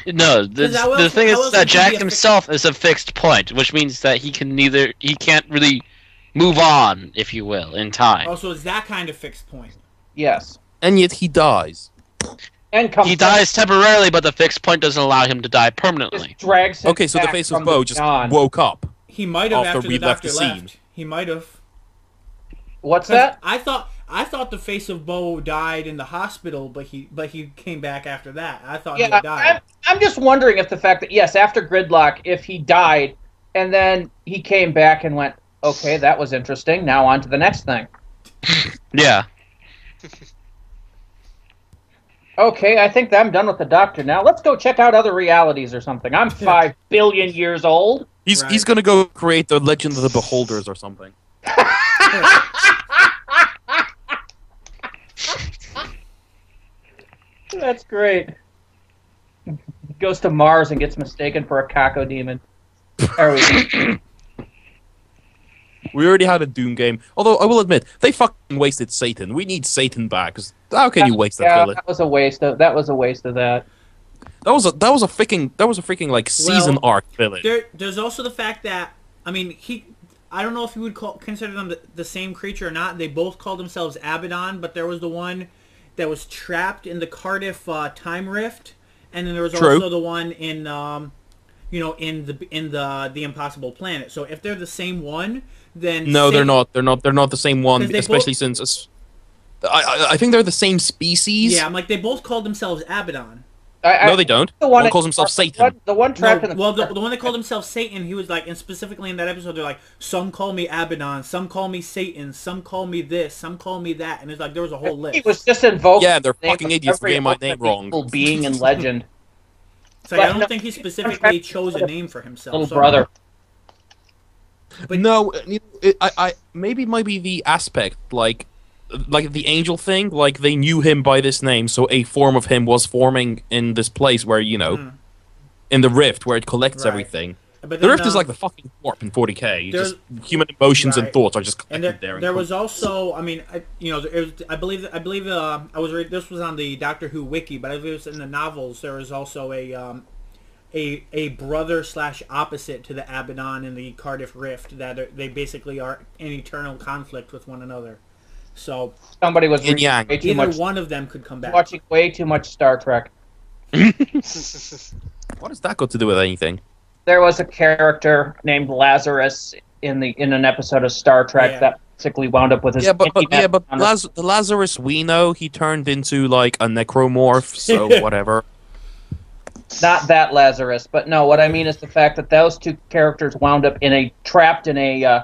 No, the thing is that Jack himself is a fixed point, which means that he can't really move on, if you will, in time. Oh, so it's that kind of fixed point. Yes. And yet he dies. He dies temporarily, but the fixed point doesn't allow him to die permanently. Drags him so the face of Bo just woke up. He might have after we the left doctor the scene. left. He might have. What's that? I thought the face of Bo died in the hospital, but he came back after that. I thought he had died. I'm just wondering if the fact that after Gridlock, if he died and then he came back and went, okay, that was interesting. Now on to the next thing. Yeah. Okay, I think that I'm done with the Doctor now. Let's go check out other realities or something. I'm 5 billion years old. He's gonna go create the Legend of the Beholders or something. That's great. Goes to Mars and gets mistaken for a cacodemon. There we go. We already had a Doom game. Although I will admit, they fucking wasted Satan. We need Satan back. How can you waste that villain? That was a waste of that. That was a freaking like season arc villain. There's also the fact that I don't know if you would consider them the same creature or not. They both called themselves Abaddon, but there was the one that was trapped in the Cardiff time rift, and then there was also the one in in the Impossible Planet. So if they're the same one, then no, they're not. They're not the same one, especially since I think they're the same species. Yeah, I'm like they both called themselves Abaddon. No, they don't. One calls himself Satan. The one trapped in the one that called himself Satan, he was like, and specifically in that episode, they're like, some call me Abaddon, some call me Satan, some call me this, some call me that, and it's like there was a whole list. He was just invoking. Yeah, they're fucking idiots for getting my name wrong. Being in legend. So I don't think he specifically chose a name for himself. Little brother. But no, I maybe it might be the aspect like the angel thing. Like they knew him by this name, so a form of him was forming in this place where in the rift where it collects everything. But the rift is like the fucking warp in 40K. Just human emotions and thoughts are just collected there. There was also, I mean, I believe this was on the Doctor Who wiki, but I believe it was in the novels. There was also a brother / opposite to the Abaddon in the Cardiff Rift that they basically are in eternal conflict with one another. So somebody was either one of them could come back. Watching way too much Star Trek. What has that got to do with anything? There was a character named Lazarus in an episode of Star Trek that basically wound up with his the Lazarus we know, he turned into like a necromorph, so whatever. Not that Lazarus, but no, what I mean is the fact that those two characters wound up trapped in a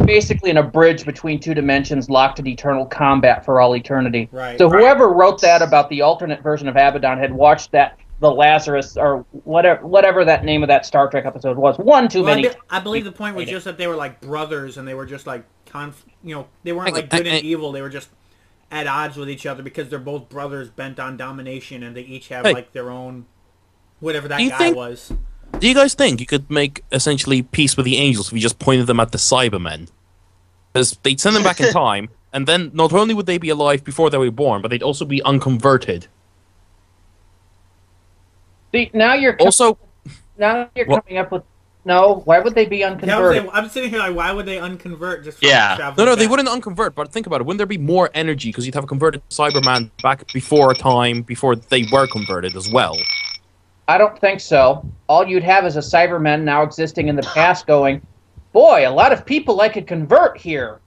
basically in a bridge between two dimensions, locked in eternal combat for all eternity. Right. So whoever wrote that about the alternate version of Abaddon had watched the Lazarus or whatever that name of that Star Trek episode was. Too many. I believe the point was just that they were like brothers, and they were just like they weren't like good and evil. They were just at odds with each other because they're both brothers bent on domination, and they each have like their own whatever that guy was. Do you guys think you could make essentially peace with the angels if you just pointed them at the Cybermen? Because they'd send them back in time, and then not only would they be alive before they were born, but they'd also be unconverted. See, now you're coming up with no. Why would they be unconverted? Yeah, I'm sitting here like, why would they unconvert? Just No, they wouldn't unconvert. But think about it. Wouldn't there be more energy because you'd have a converted Cyberman back before a time before they were converted as well? I don't think so. All you'd have is a Cyberman now existing in the past going, boy, a lot of people I could convert here.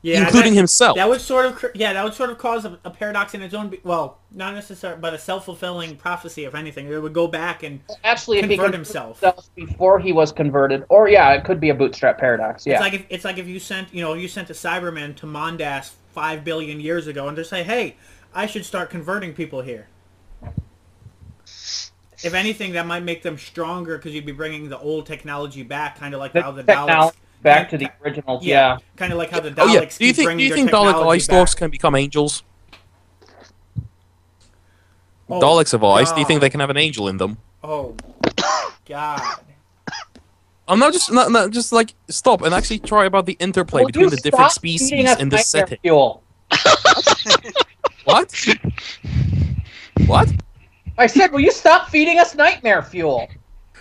Yeah, including himself. That would sort of cause a paradox in its own. Well, not necessarily, but a self-fulfilling prophecy. If anything, it would go back and actually convert himself before he was converted. Or it could be a bootstrap paradox. Yeah, it's like if you sent a Cyberman to Mondas 5 billion years ago, and they say, hey, I should start converting people here. If anything, that might make them stronger because you'd be bringing the old technology back, kind of like how the Daleks back to the originals. Yeah, kind of like how the Daleks. Do you think Dalek eye stalks can become angels? Daleks have eyes. Do you think they can have an angel in them? Oh, God. I'm not just like stop and actually try about the interplay between the different species in this setting. Fuel? What? What? I said, will you stop feeding us nightmare fuel?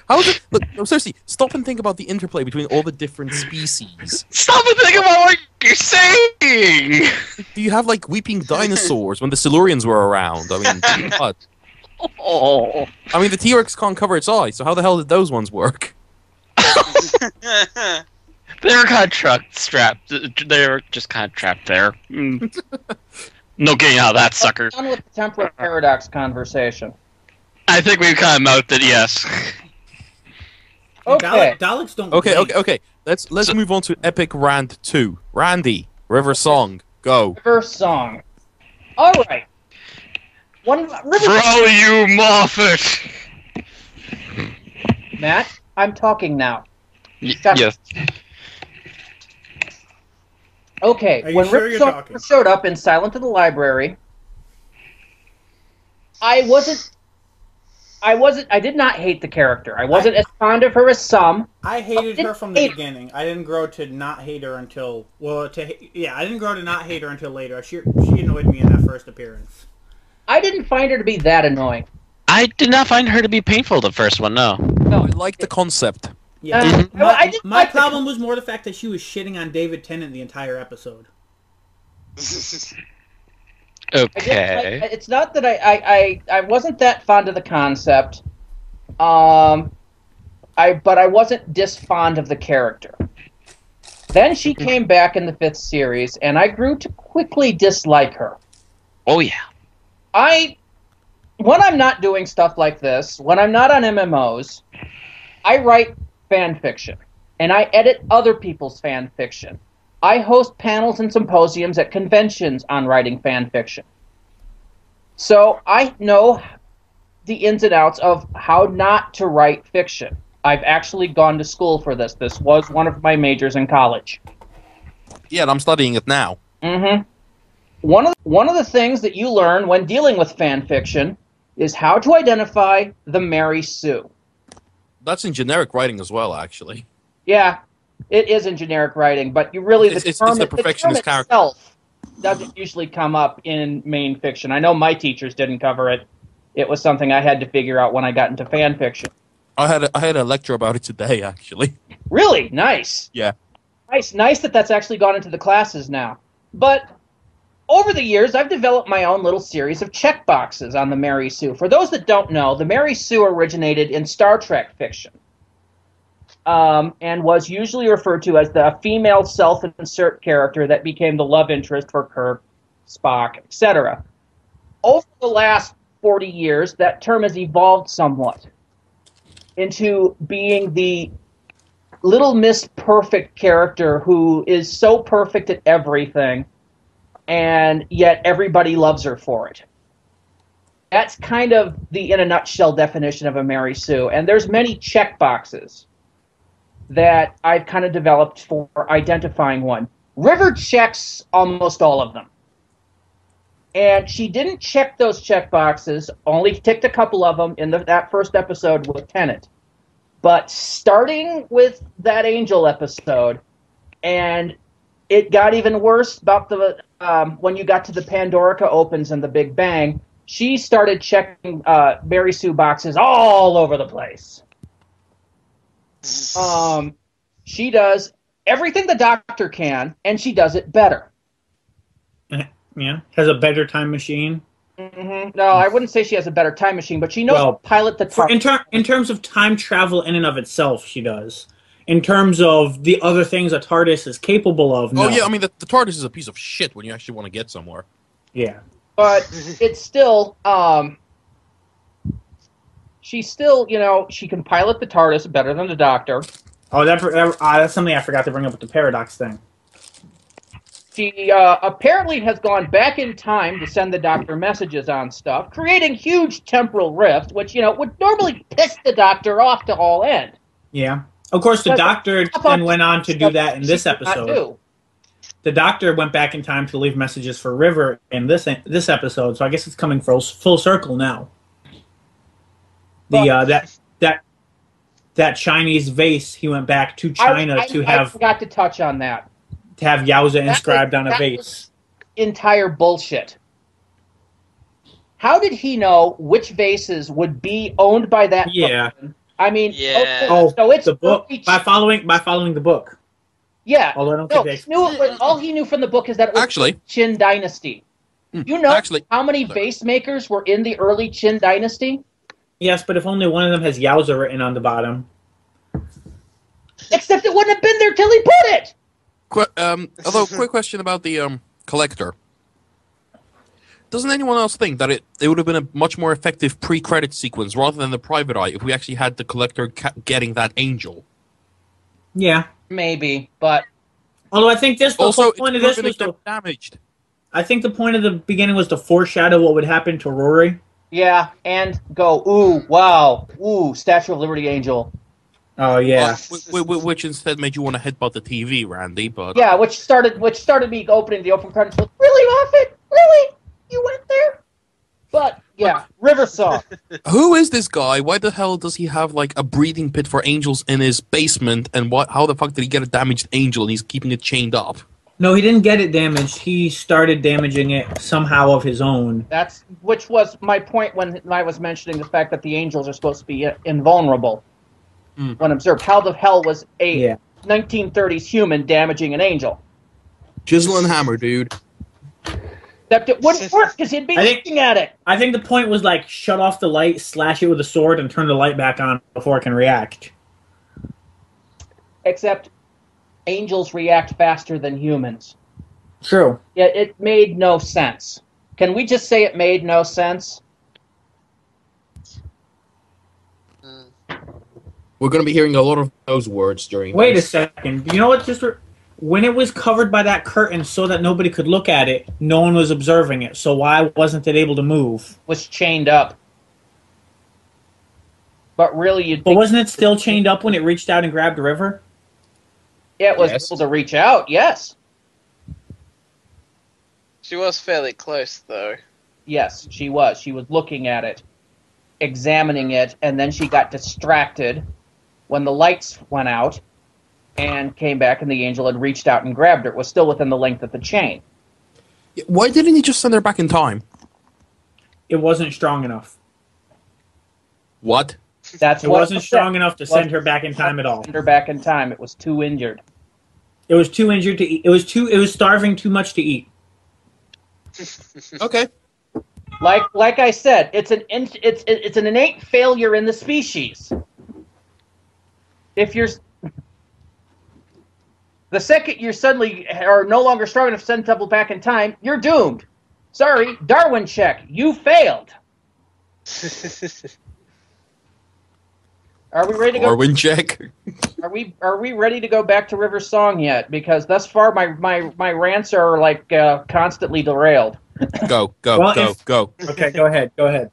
How is it? Look, no, seriously, stop and think about the interplay between all the different species. Stop and think about what you're saying! Do you have, like, weeping dinosaurs when the Silurians were around? I mean, what? Oh. I mean, the T-Rex can't cover its eyes, so how the hell did those ones work? They were kind of strapped. They were just kind of trapped there. No getting out of that sucker. Done with the temporal paradox conversation. I think we've kind of milked it, yes. Okay. Daleks don't. Okay. Let's move on to Epic Rant 2. Randy, River Song, go. River Song. All right. Throw you, Moffat. Matt, I'm talking now. Yes. Okay, when River Song showed up in Silent of the Library, I did not hate the character. I wasn't as fond of her as some. I hated her from the beginning. I didn't grow to not hate her until I didn't grow to not hate her until later. She annoyed me in that first appearance. I didn't find her to be that annoying. I did not find her to be painful the first one, no. No, I like the concept. Yeah, my problem was more the fact that she was shitting on David Tennant the entire episode. Okay. It's not that I wasn't that fond of the concept, but I wasn't disfond of the character. Then she came back in the 5th series, and I grew to quickly dislike her. Oh yeah. When I'm not doing stuff like this, when I'm not on MMOs, I write fan fiction, and I edit other people's fan fiction. I host panels and symposiums at conventions on writing fan fiction. So I know the ins and outs of how not to write fiction. I've actually gone to school for this. This was one of my majors in college. Yeah, and I'm studying it now. Mm-hmm. One of the things that you learn when dealing with fan fiction is how to identify the Mary Sue. That's in generic writing as well, actually. Yeah, it is in generic writing, but you really it's the perfectionist character itself doesn't usually come up in main fiction. I know my teachers didn't cover it. It was something I had to figure out when I got into fan fiction. I had a lecture about it today, actually. Really? Nice. Yeah. Nice that that's actually gone into the classes now. But over the years, I've developed my own little series of checkboxes on the Mary Sue. For those that don't know, the Mary Sue originated in Star Trek fiction and was usually referred to as the female self-insert character that became the love interest for Kirk, Spock, etc. Over the last 40 years, that term has evolved somewhat into being the Little Miss Perfect character who is so perfect at everything, and yet everybody loves her for it. That's kind of the, in a nutshell, definition of a Mary Sue. And there's many checkboxes that I've kind of developed for identifying one. River checks almost all of them. And she didn't check those check boxes, only ticked a couple of them in that first episode with Tennant. But starting with that Angel episode, and it got even worse about the when you got to the Pandorica opens and the Big Bang, she started checking Mary Sue boxes all over the place. She does everything the Doctor can, and she does it better. Yeah, has a better time machine. Mm-hmm. No, I wouldn't say she has a better time machine, but she knows how to pilot the time. In terms of time travel in and of itself, she does. In terms of the other things a TARDIS is capable of, no. Oh, yeah, I mean, the TARDIS is a piece of shit when you actually want to get somewhere. Yeah. But it's still, she's still, she can pilot the TARDIS better than the Doctor. Oh, that's something I forgot to bring up with the paradox thing. She apparently has gone back in time to send the Doctor messages on stuff, creating huge temporal rift, which, would normally piss the Doctor off to all end. Yeah. Of course, the Doctor then went on to do that in this episode. The Doctor went back in time to leave messages for River in this episode, so I guess it's coming full circle now. That Chinese vase, he went back to China to have. I forgot to touch on that. To have Yowza inscribed on a vase. Entire bullshit. How did he know which vases would be owned by that? Yeah. person? I mean, yeah. so it's the book by following the book. Yeah. Although I don't think all he knew from the book is that it was Actually, Qin Dynasty. You know how many vase makers were in the early Qin Dynasty? Yes, but if only one of them has Yowza written on the bottom. Except it wouldn't have been there till he put it. Although, quick question about the collector. Doesn't anyone else think that it would have been a much more effective pre-credit sequence rather than the Private Eye if we actually had the collector getting that angel? Yeah. Maybe, but... Although I think the whole point of this was damaged. I think the point of the beginning was to foreshadow what would happen to Rory. Yeah, and go, ooh, wow, ooh, Statue of Liberty angel. Oh yeah, which instead made you want to headbutt the TV, Randy. But yeah, which started me opening the open credits with, really, Moffat? Really? You went there? But yeah, River Song. Who is this guy? Why the hell does he have like a breathing pit for angels in his basement? And how the fuck did he get a damaged angel and he's keeping it chained up? No, he didn't get it damaged. He started damaging it somehow of his own. Which was my point when I was mentioning the fact that the angels are supposed to be invulnerable. When observed, how the hell was a 1930s human damaging an angel? Chisel and hammer, dude. Except it wouldn't work because he'd be looking at it. I think the point was like shut off the light, slash it with a sword, and turn the light back on before it can react. Except angels react faster than humans. True. Yeah, it made no sense. Can we just say it made no sense? We're going to be hearing a lot of those words during Wait a second. You know what? When it was covered by that curtain so that nobody could look at it, no one was observing it. So why wasn't it able to move? Was chained up. But really, But wasn't it still chained up when it reached out and grabbed the River? Yeah, it was able to reach out, yes. She was fairly close, though. Yes, she was. She was looking at it, examining it, and then she got distracted when the lights went out and came back, and the angel had reached out and grabbed her. It was still within the length of the chain. Why didn't he just send her back in time? It wasn't strong enough. What? It wasn't strong enough to send her back in time at all. Send her back in time. It was too injured. It was too injured to eat. It was starving too much to eat. Okay. Like I said, it's an innate failure in the species. If you're the second you suddenly are no longer strong enough to send people back in time, you're doomed. Sorry, Darwin check. You failed. Are we ready to go? Darwin check. Are we ready to go back to River Song yet? Because thus far my rants are like constantly derailed. Go. Okay, go ahead.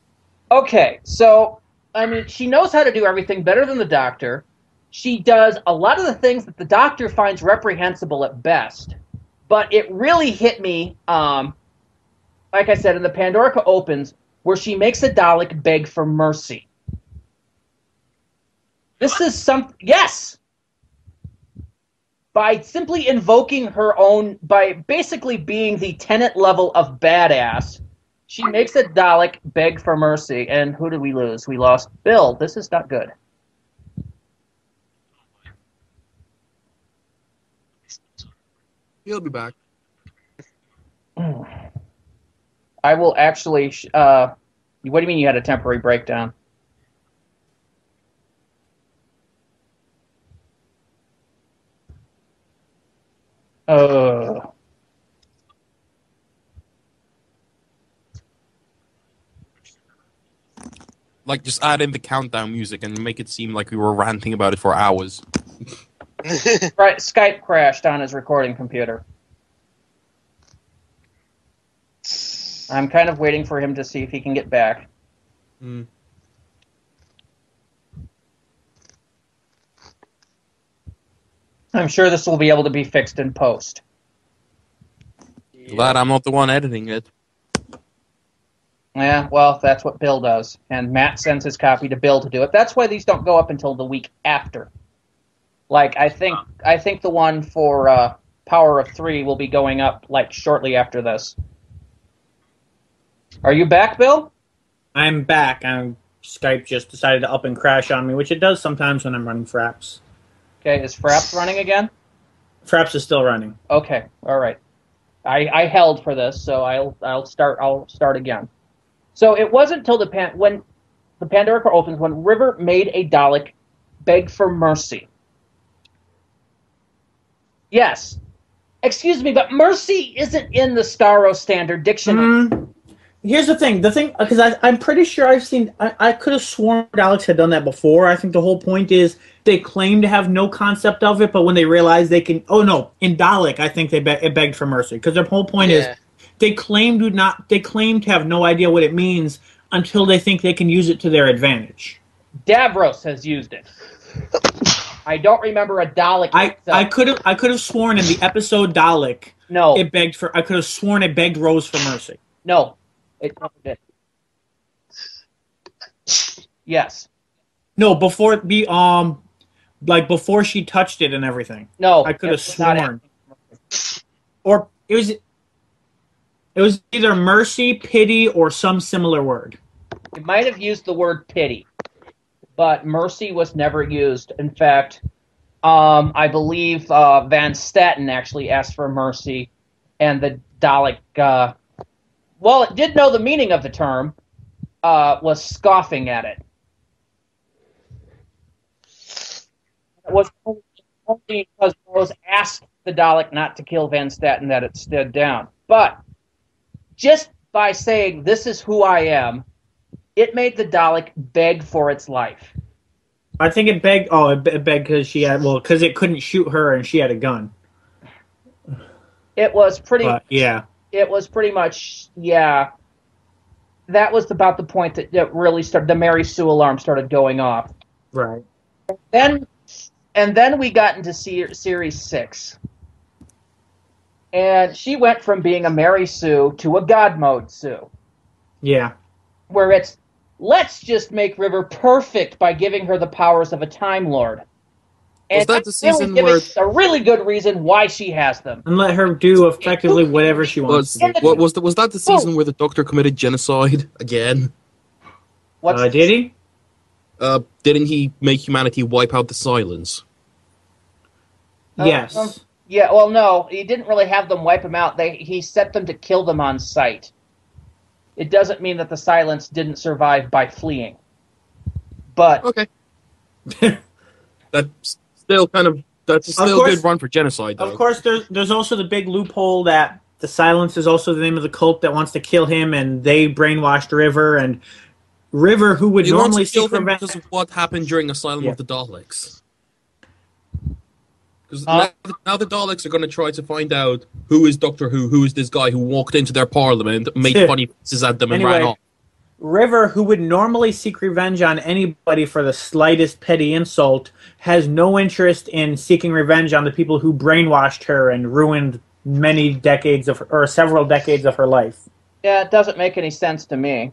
Okay, so I mean, she knows how to do everything better than the Doctor. She does a lot of the things that the Doctor finds reprehensible at best. But it really hit me like I said, in the Pandorica Opens, where she makes a Dalek beg for mercy. This is yes! By simply invoking her own, by basically being the Tenet level of badass, she makes a Dalek beg for mercy. And who did we lose? We lost Bill. This is not good. He'll be back. I will actually... what do you mean you had a temporary breakdown? Like, just add in the countdown music and make it seem like we were ranting about it for hours. Right, Skype crashed on his recording computer. I'm kind of waiting for him to see if he can get back. Mm. I'm sure this will be able to be fixed in post. Glad I'm not the one editing it. Yeah, well, that's what Bill does. And Matt sends his copy to Bill to do it. That's why these don't go up until the week after. Like, I think the one for Power of 3 will be going up, like, shortly after this. Are you back, Bill? I'm back. Skype just decided to up and crash on me, which it does sometimes when I'm running Fraps. Okay, is Fraps running again? Fraps is still running. Okay, all right. I held for this, so I'll start again. So it wasn't until when the Pandorica opens when River made a Dalek beg for mercy. Yes. Excuse me, but mercy isn't in the Starro Standard Dictionary. Here's the thing, because I'm pretty sure I could have sworn Alex had done that before. I think the whole point is they claim to have no concept of it, but when they realize they can, in Dalek, I think it begged for mercy, because their whole point is they claim to have no idea what it means until they think they can use it to their advantage. Davros has used it. I don't remember a Dalek. I could have sworn in the episode Dalek. No, I could have sworn it begged Rose for mercy. No. It never did. Yes. No, before she touched it and everything. No, I could have sworn. Or it was either mercy, pity, or some similar word. It might have used the word pity, but mercy was never used. In fact, I believe Van Staten actually asked for mercy, and the Dalek. Well, it did know the meaning of the term, was scoffing at it. It was only because Rose asked the Dalek not to kill Van Staten that it stood down. But just by saying, "This is who I am," it made the Dalek beg for its life. I think it begged. Oh, it begged because it couldn't shoot her and she had a gun. It was pretty. Yeah. It was pretty much, yeah. That was about the point that it really started. The Mary Sue alarm started going off. Right. And then we got into Series 6. And she went from being a Mary Sue to a God Mode Sue. Yeah. Where it's, let's just make River perfect by giving her the powers of a Time Lord. And was that the season where a really good reason why she has them, and let her do effectively whatever she wants to do. Was that the season where the Doctor committed genocide again? Did he? Didn't he make humanity wipe out the Silence? Yes. Yeah. Well, no, he didn't really have them wipe them out. He set them to kill them on sight. It doesn't mean that the Silence didn't survive by fleeing. But okay, that's still a good run for genocide, though. Of course, there's also the big loophole that the Silence is also the name of the cult that wants to kill him, and they brainwashed River, and River, who would normally seek revenge because of what happened during Asylum of the Daleks. Because now the Daleks are going to try to find out who is Doctor who is this guy who walked into their parliament, made funny faces at them, and ran off. River, who would normally seek revenge on anybody for the slightest petty insult, has no interest in seeking revenge on the people who brainwashed her and ruined several decades of her life. Yeah, it doesn't make any sense to me.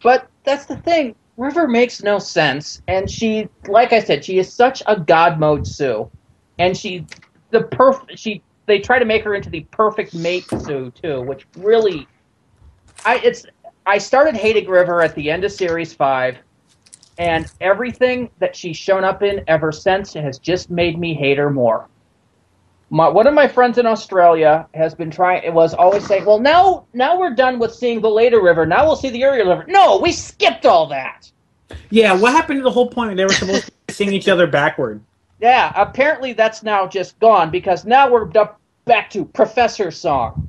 But that's the thing. River makes no sense, and she, like I said, she is such a God mode Sue, and they try to make her into the perfect mate Sue too, which really, I started hating River at the end of Series 5, and everything that she's shown up in ever since has just made me hate her more. One of my friends in Australia was always saying, well, now we're done with seeing the later River. Now we'll see the earlier River. No, we skipped all that. Yeah, what happened to the whole point? They were supposed to sing each other backward. Yeah, apparently that's now just gone because now we're back to Professor Song.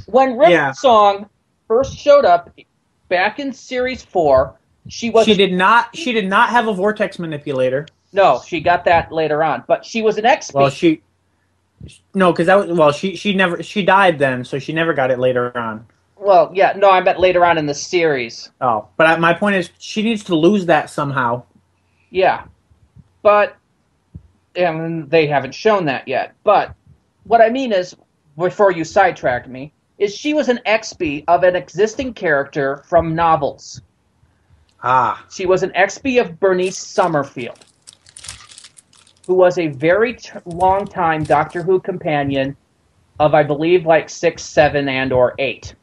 When River Song first showed up back in Series 4, she did not have a vortex manipulator. No, she got that later on, but she was an XP. Well, she died then, so she never got it later on. Well, yeah, no, I meant later on in the series. Oh, but my point is, she needs to lose that somehow. Yeah, but they haven't shown that yet. But what I mean is, before you sidetracked me, is she was an XP of an existing character from novels. Ah. She was an XP of Bernice Summerfield, who was a very long time Doctor Who companion of, I believe, like 6, 7, and or 8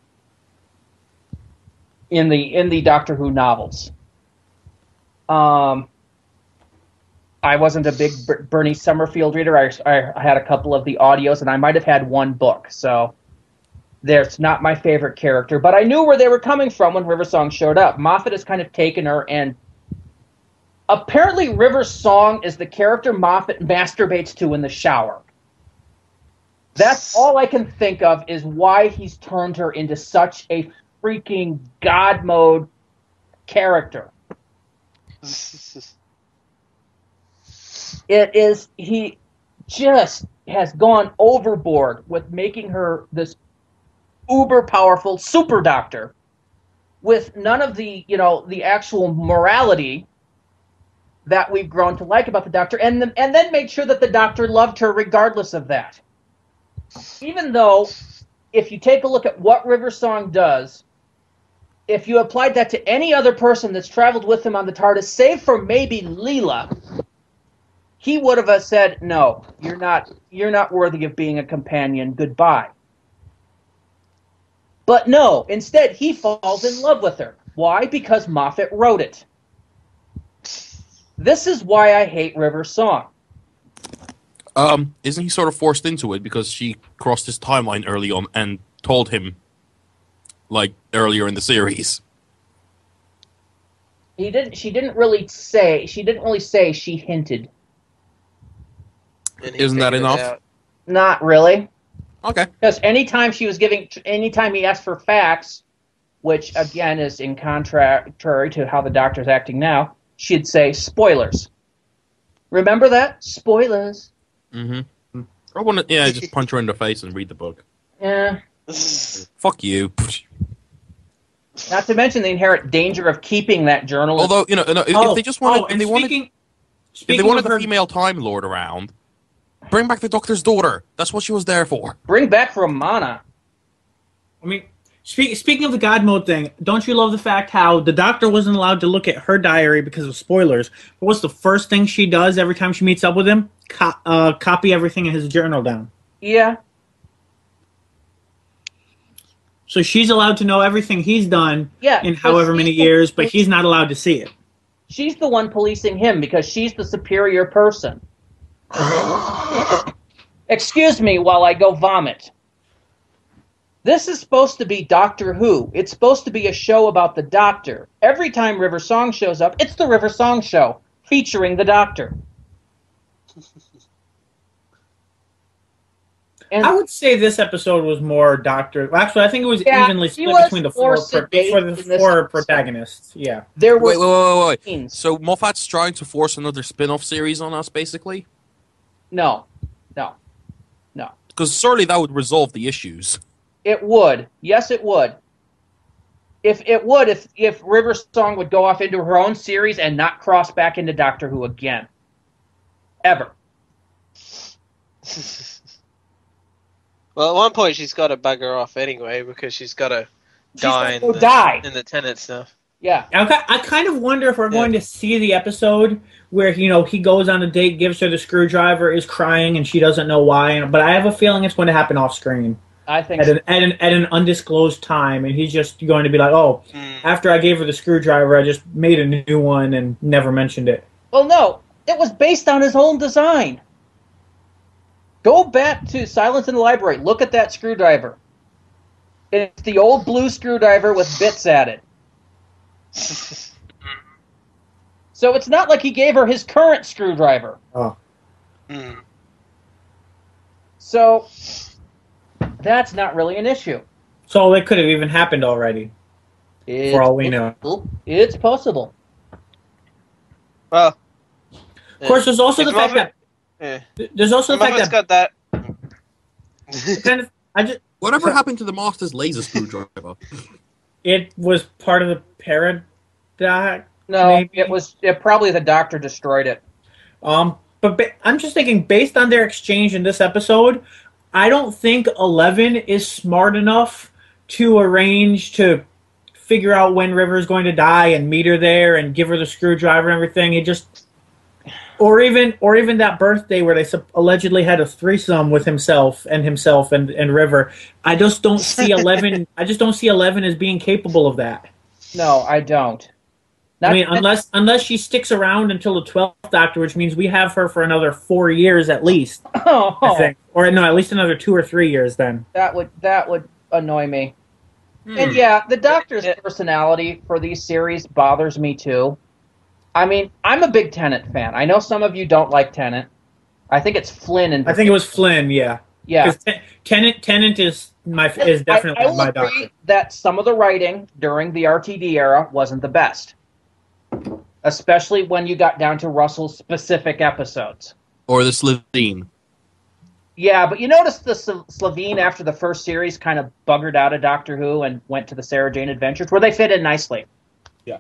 in the Doctor Who novels. I wasn't a big Bernice Summerfield reader. I had a couple of the audios, and I might have had one book, so there's not my favorite character. But I knew where they were coming from when River Song showed up. Moffat has kind of taken her, and apparently River Song is the character Moffat masturbates to in the shower. That's all I can think of is why he's turned her into such a freaking God mode character. He just has gone overboard with making her this uber powerful super doctor with none of the actual morality that we've grown to like about the Doctor, and then made sure that the Doctor loved her regardless of that. Even though, if you take a look at what River Song does, if you applied that to any other person that's traveled with him on the TARDIS, save for maybe Leela, he would have said, no, you're not worthy of being a companion, goodbye. But no, instead he falls in love with her. Why? Because Moffat wrote it. This is why I hate River Song. Isn't he sort of forced into it because she crossed his timeline early on and told him, like, earlier in the series? She didn't really say, she hinted. Isn't that enough? Not really. Okay. Because anytime he asked for facts, which again is in contrary to how the Doctor's acting now, she'd say spoilers. Remember that? Spoilers. Mm-hmm. I want to, just punch her in the face and read the book. Yeah. Fuck you. Not to mention the inherent danger of keeping that journal. Although, if they just wanted, if they wanted her a female Time Lord around, bring back the Doctor's daughter. That's what she was there for. Bring back Romana. I mean, speaking of the God mode thing, don't you love the fact how the Doctor wasn't allowed to look at her diary because of spoilers? But what's the first thing she does every time she meets up with him? Copy everything in his journal down. Yeah. So she's allowed to know everything he's done in however many years, but he's not allowed to see it. She's the one policing him because she's the superior person. Excuse me while I go vomit. This is supposed to be Doctor Who. It's supposed to be a show about the Doctor. Every time River Song shows up, it's the River Song Show, featuring the Doctor. And I would say this episode was more Doctor. Actually, I think it was evenly split between the four protagonists. Yeah. There were wait. So Moffat's trying to force another spin-off series on us, basically? No. Because surely that would resolve the issues. It would. Yes, it would. If River Song would go off into her own series and not cross back into Doctor Who again. Ever. Well, at one point she's got to bugger off anyway because she's got to die in the Tenet stuff. Yeah. I kind of wonder if we're going to see the episode where he goes on a date, gives her the screwdriver, is crying, and she doesn't know why. But I have a feeling it's going to happen off screen. I think at an undisclosed time, and he's just going to be like, "Oh, after I gave her the screwdriver, I just made a new one and never mentioned it." Well, no, it was based on his own design. Go back to Silence in the Library. Look at that screwdriver. It's the old blue screwdriver with bits added. So it's not like he gave her his current screwdriver. Oh. So that's not really an issue. So it could have even happened already. For all we know. It's possible. Well, of course, there's also the fact that there's also the fact that got that. kind of Whatever happened to the Master's laser screwdriver? It was part of the paradox. No, maybe? it probably the Doctor destroyed it. But I'm just thinking, based on their exchange in this episode, I don't think 11 is smart enough to arrange to figure out when River's going to die and meet her there and give her the screwdriver and everything. It just, or even that birthday where they allegedly had a threesome with himself and River. I just don't see 11. I just don't see 11 as being capable of that. No, I don't. Unless she sticks around until the 12th Doctor, which means we have her for another 4 years at least. I think, or no, at least another 2 or 3 years. Then that would annoy me. And yeah, the Doctor's personality for these series bothers me too. I mean, I'm a big Tennant fan. I know some of you don't like Tennant. I think it's Flynn. I think it was Flynn. Yeah. Yeah. Tennant is definitely I my agree Doctor. That some of the writing during the RTD era wasn't the best, especially when you got down to Russell's specific episodes. Or the Slovene. Yeah, but you notice the Slovene after the first series kind of buggered out of Doctor Who and went to the Sarah Jane Adventures, where they fit in nicely. Yeah.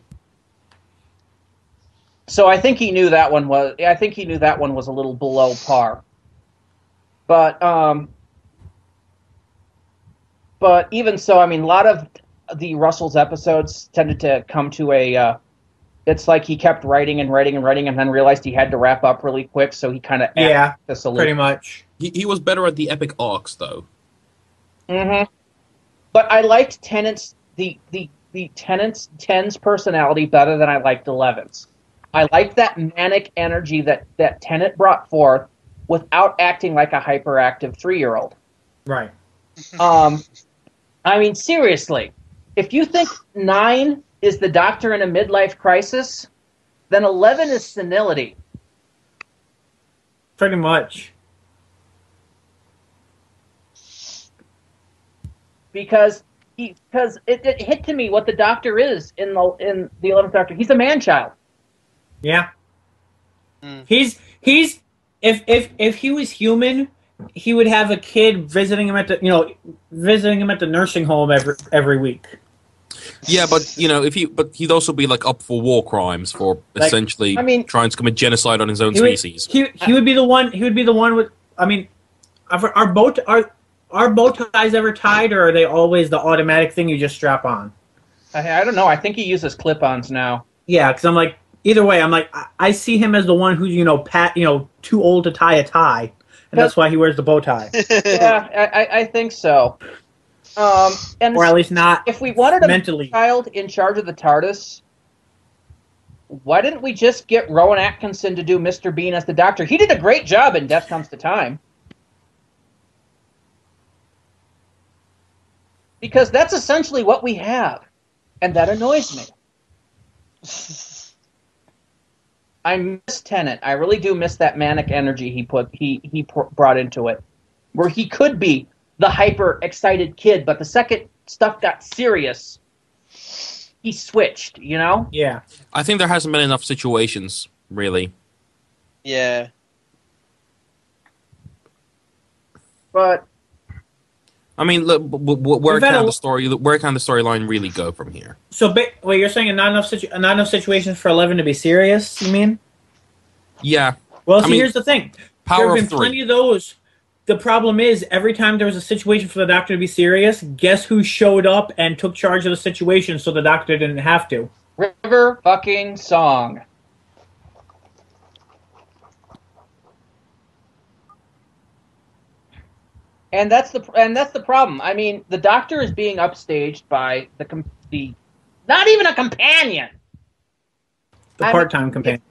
So I think he knew that one was. I think he knew that one was a little below par. But even so, I mean, a lot of the Russell's episodes tended to come to a. It's like he kept writing and then realized he had to wrap up really quick, so he kind of the solution. Pretty much. He was better at the epic arcs, though. Mm-hmm. But I liked Tennant's Tennant's 10's personality better than I liked 11's. I liked that manic energy that Tennant brought forth without acting like a hyperactive 3-year-old. Right. I mean, seriously, if you think 9 is the Doctor in a midlife crisis, then 11 is senility. Pretty much. Because it hit to me what the Doctor is in the 11th Doctor. He's a man-child. Yeah. He's if he was human, he would have a kid visiting him at the nursing home every week. Yeah, but he'd also be like up for war crimes for essentially trying to commit genocide on his own species. He would be the one. He would be the one with. I mean, are bow ties ever tied, or are they always the automatic thing you just strap on? I don't know. I think he uses clip-ons now. Yeah, because I'm like, either way, I'm like, I see him as the one who's too old to tie a tie, and that's why he wears the bow tie. Yeah, I think so. And or at least not. If we wanted mentally. A child in charge of the TARDIS, why didn't we just get Rowan Atkinson to do Mr. Bean as the Doctor? He did a great job in Death Comes to Time. Because that's essentially what we have, and that annoys me. I miss Tennant. I really do miss that manic energy he brought into it, where he could be the hyper excited kid, but the second stuff got serious, he switched. Yeah. I think there hasn't been enough situations, really. Yeah. But I mean, look, where can the storyline really go from here? So, wait, you're saying not enough situations for 11 to be serious? You mean? Yeah. Well, here's the thing. Power there have of been 3. plenty of those. the problem is, every time there was a situation for the doctor to be serious, guess who showed up and took charge of the situation so the doctor didn't have to? River fucking Song. And that's the problem. I mean, the doctor is being upstaged by the not even a companion. The part-time companion.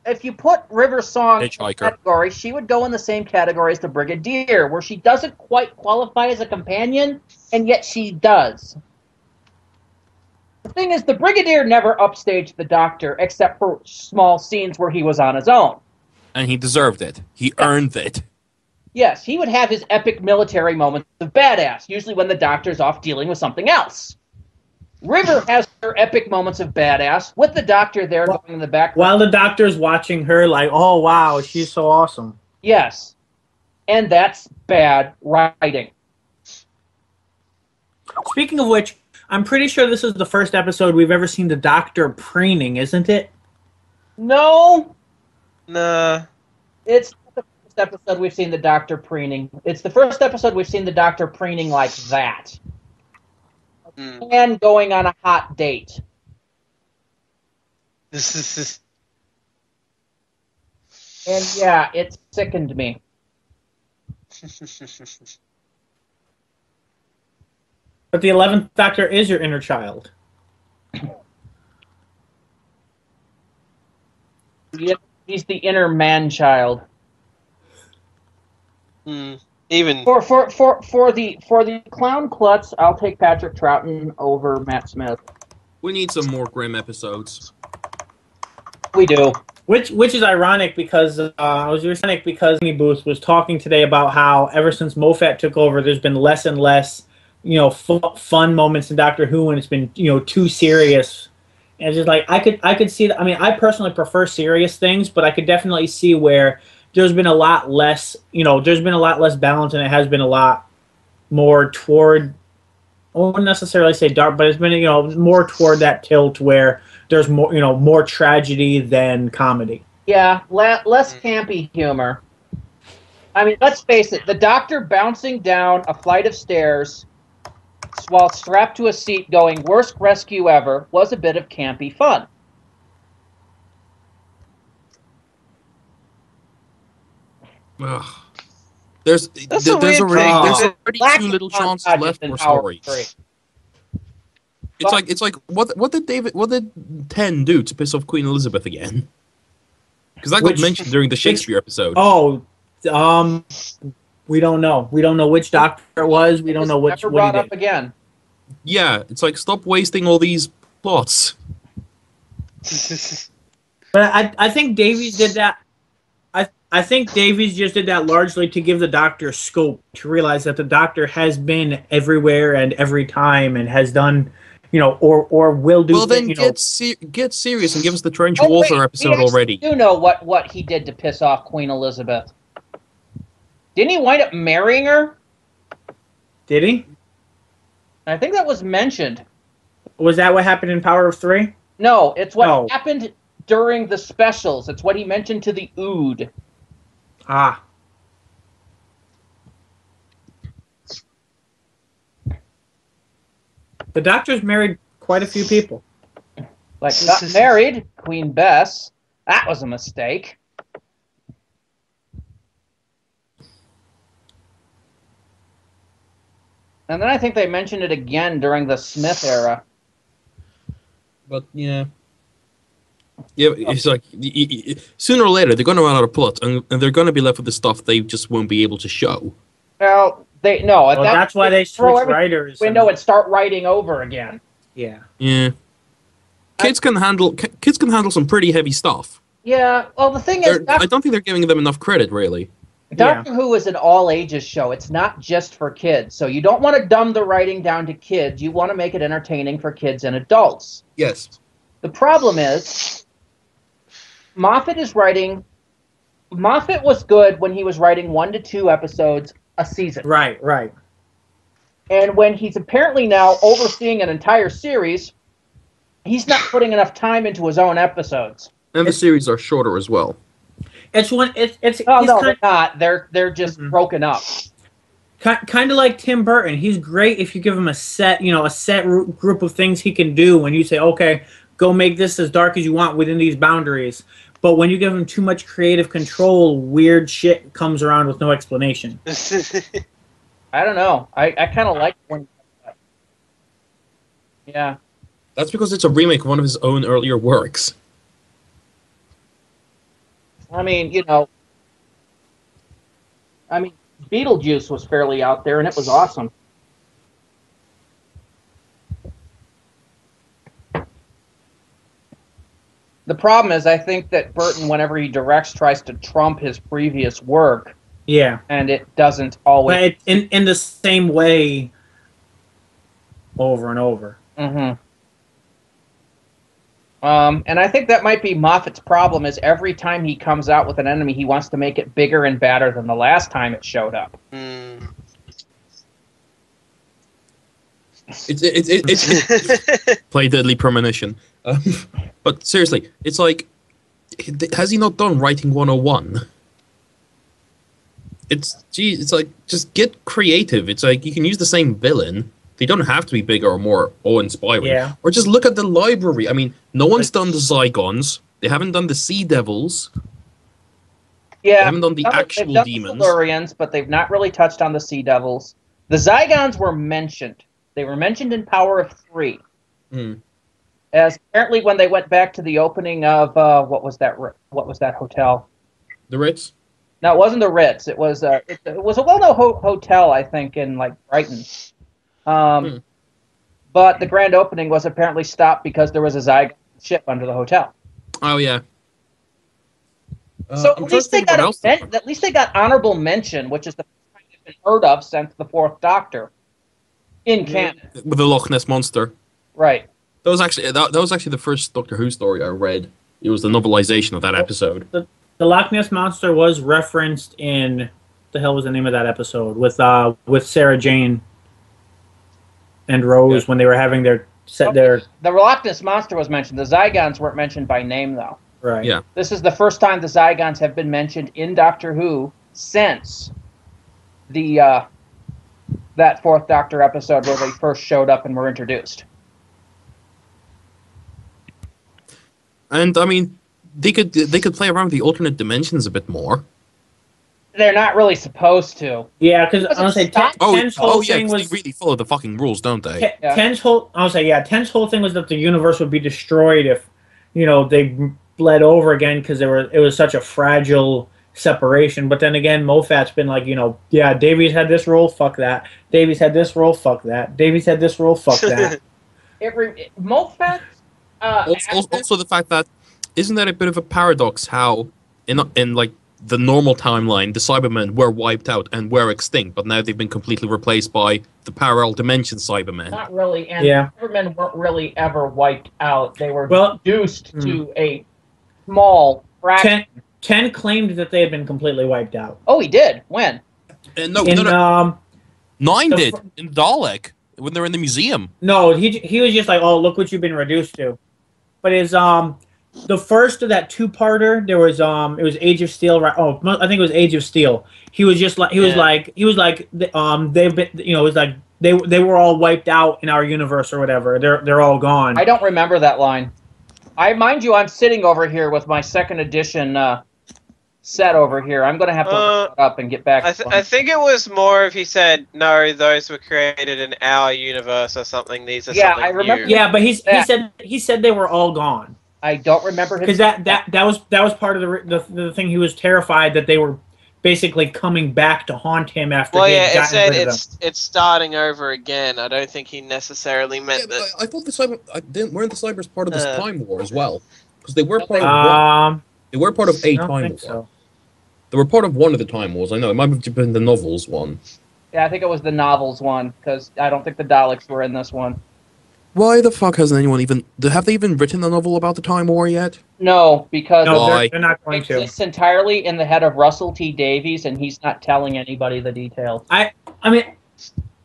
If you put River Song in Hitchhiker. the category, she would go in the same category as the Brigadier, where she doesn't quite qualify as a companion, and yet she does. The thing is, the Brigadier never upstaged the Doctor, except for small scenes where he was on his own. And he deserved it. He earned it. Yes, he would have his epic military moments of badass, usually when the Doctor's off dealing with something else. River has her epic moments of badass with the Doctor there going in the background. While the doctor's watching her like, oh, wow, she's so awesome. Yes. And that's bad writing. Speaking of which, I'm pretty sure this is the first episode we've ever seen the Doctor preening, isn't it? No. Nah. It's the first episode we've seen the Doctor preening. It's the first episode we've seen the Doctor preening like that. And going on a hot date. This And yeah, it sickened me. But the 11th Doctor is your inner child. Yeah, he's the inner man-child. Even For the clown klutz, I'll take Patrick Troughton over Matt Smith. We need some more grim episodes. We do. Which is ironic because Amy Booth was talking today about how ever since Moffat took over, there's been less and less, fun moments in Doctor Who, and it's been too serious. And it's just like I could see that. I mean, I personally prefer serious things, but I could definitely see where there's been a lot less. There's been a lot less balance, and it has been a lot more toward. I wouldn't necessarily say dark, but it's been more toward that tilt where there's more more tragedy than comedy. Yeah, less campy humor. I mean, let's face it, the Doctor bouncing down a flight of stairs while strapped to a seat going, worst rescue ever, was a bit of campy fun. Ugh. There's already too little chances left for stories. It's like what did 10 do to piss off Queen Elizabeth again? Because that got mentioned during the Shakespeare episode. Oh, we don't know. We don't know which Doctor it was. We don't know which. Never brought up again. Yeah, it's like, stop wasting all these plots. But I think Davies did that. I think Davies just did that largely to give the Doctor scope to realize that the Doctor has been everywhere and every time and has done, or will do. Well, then get serious and give us the Trench Walther episode already. You know what he did to piss off Queen Elizabeth? Didn't he wind up marrying her? Did he? I think that was mentioned. Was that what happened in Power of Three? No, it's what happened during the specials. It's what he mentioned to the Ood. Ah. The Doctor's married quite a few people. Like, got married, Queen Bess. That was a mistake. And then I think they mentioned it again during the Smith era. But, yeah, it's like, sooner or later, they're going to run out of plot, and they're going to be left with the stuff they just won't be able to show. Well, that's why they switch writers. Window and start writing over again. Yeah. Yeah. Kids can handle some pretty heavy stuff. Yeah, well, the thing is, I don't think they're giving them enough credit, really. Doctor Who is an all-ages show. It's not just for kids. So you don't want to dumb the writing down to kids. You want to make it entertaining for kids and adults. Yes. The problem is, Moffat was good when he was writing 1 to 2 episodes a season. Right. And when he's apparently now overseeing an entire series, he's not putting enough time into his own episodes. And the series are shorter as well. it's one. It's Oh he's no, they're not. They're just Mhm. broken up. Kind of like Tim Burton. He's great if you give him a set group of things he can do. When you say, okay, go make this as dark as you want within these boundaries. But when you give him too much creative control, weird shit comes around with no explanation. I don't know. I kind of like when. Yeah. That's because it's a remake of one of his own earlier works. I mean, Beetlejuice was fairly out there, and it was awesome. The problem is, I think that Burton, whenever he directs, tries to trump his previous work, Yeah, and it doesn't always. but in the same way, over and over. Mm-hmm. And I think that might be Moffat's problem. Is every time he comes out with an enemy, he wants to make it bigger and badder than the last time it showed up. It's play Deadly Premonition. But seriously, it's like, has he not done Writing 101? It's like, just get creative. It's like, you can use the same villain. They don't have to be bigger or more awe-inspiring. Yeah. Or just look at the library. I mean, no one's done the Zygons. They haven't done the Sea Devils. Yeah, They haven't done the they've actual done demons. The Silurians, but they've not really touched on the Sea Devils. The Zygons were mentioned. They were mentioned in Power of Three. Hmm. As apparently when they went back to the opening of what was that hotel? The Ritz? No, it wasn't the Ritz. It was a well-known hotel, I think, in like Brighton. But the grand opening was apparently stopped because there was a Zygon ship under the hotel. Oh, yeah. So I'm at trying least to think what else. at least they got honorable mention, which is the first time they've been heard of since the Fourth Doctor in canon. With the Loch Ness Monster. Right. That was actually the first Doctor Who story I read. It was the novelization of that episode. The Loch Ness Monster was referenced in the hell was the name of that episode with Sarah Jane and Rose when they were having their The Loch Ness Monster was mentioned. The Zygons weren't mentioned by name, though. right. Yeah. This is the first time the Zygons have been mentioned in Doctor Who since the that Fourth Doctor episode where they first showed up and were introduced. And I mean, they could play around with the alternate dimensions a bit more. They're not really supposed to. Yeah, because I was say Ten's whole yeah, thing 'cause was they really follow the fucking rules, don't they? Ten's whole Ten's whole thing was that the universe would be destroyed if they bled over again because it was such a fragile separation. But then again, Moffat's been like, Davies had this rule, fuck that. Davies had this rule, fuck that. Davies had this rule, fuck that. Moffat. Also, the fact that isn't that a bit of a paradox? How in like the normal timeline, the Cybermen were wiped out and were extinct, but now they've been completely replaced by the parallel dimension Cybermen. Not really, and Yeah. Cybermen weren't really ever wiped out. They were Well- reduced to a small fraction. Ten claimed that they had been completely wiped out. Oh, he did. When? No, In, no. Nine the did fr- in Dalek when they're in the museum. No, he was just like, oh, look what you've been reduced to. But the first of that two-parter, there was it was Age of Steel. Right? Oh, I think it was Age of Steel. He was just like they've been it was like they were all wiped out in our universe or whatever. They're all gone. I don't remember that line. Mind you, I'm sitting over here with my second edition set over here. I'm going to have to look it up and get back. I think it was more if he said, no, those were created in our universe or something. These are something I remember. new. Yeah, but he said they were all gone. I don't remember his. Because that was part of the thing. He was terrified that they were basically coming back to haunt him after. Well, he yeah, had it gotten said rid of them. it's starting over again. I don't think he necessarily meant that. I thought the Cyber weren't the Cybers part of this Time War as well, because they were part of one. They were part of a I don't Time think War. so. They were part of one of the Time Wars. I know it might have been the novels one. Yeah, I think it was the novels one because I don't think the Daleks were in this one. Why the fuck hasn't anyone have they even written a novel about the Time War yet? No, because No, Why? they're not it going to. exists entirely in the head of Russell T Davies, and he's not telling anybody the details. I mean,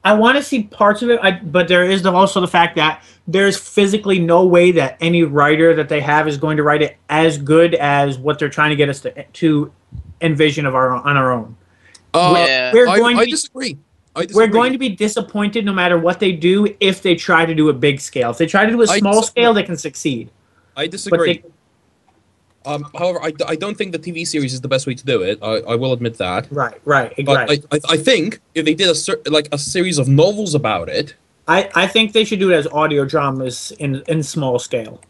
I want to see parts of it, but there is also the fact that there's physically no way that any writer that they have is going to write it as good as what they're trying to get us to envision on our own. Yeah. I disagree. We're going to be disappointed no matter what they do if they try to do a big scale. If they try to do a small scale, they can succeed. I disagree. However, I don't think the TV series is the best way to do it. I will admit that. Right. But I think if they did a series of novels about it, I think they should do it as audio dramas in small scale.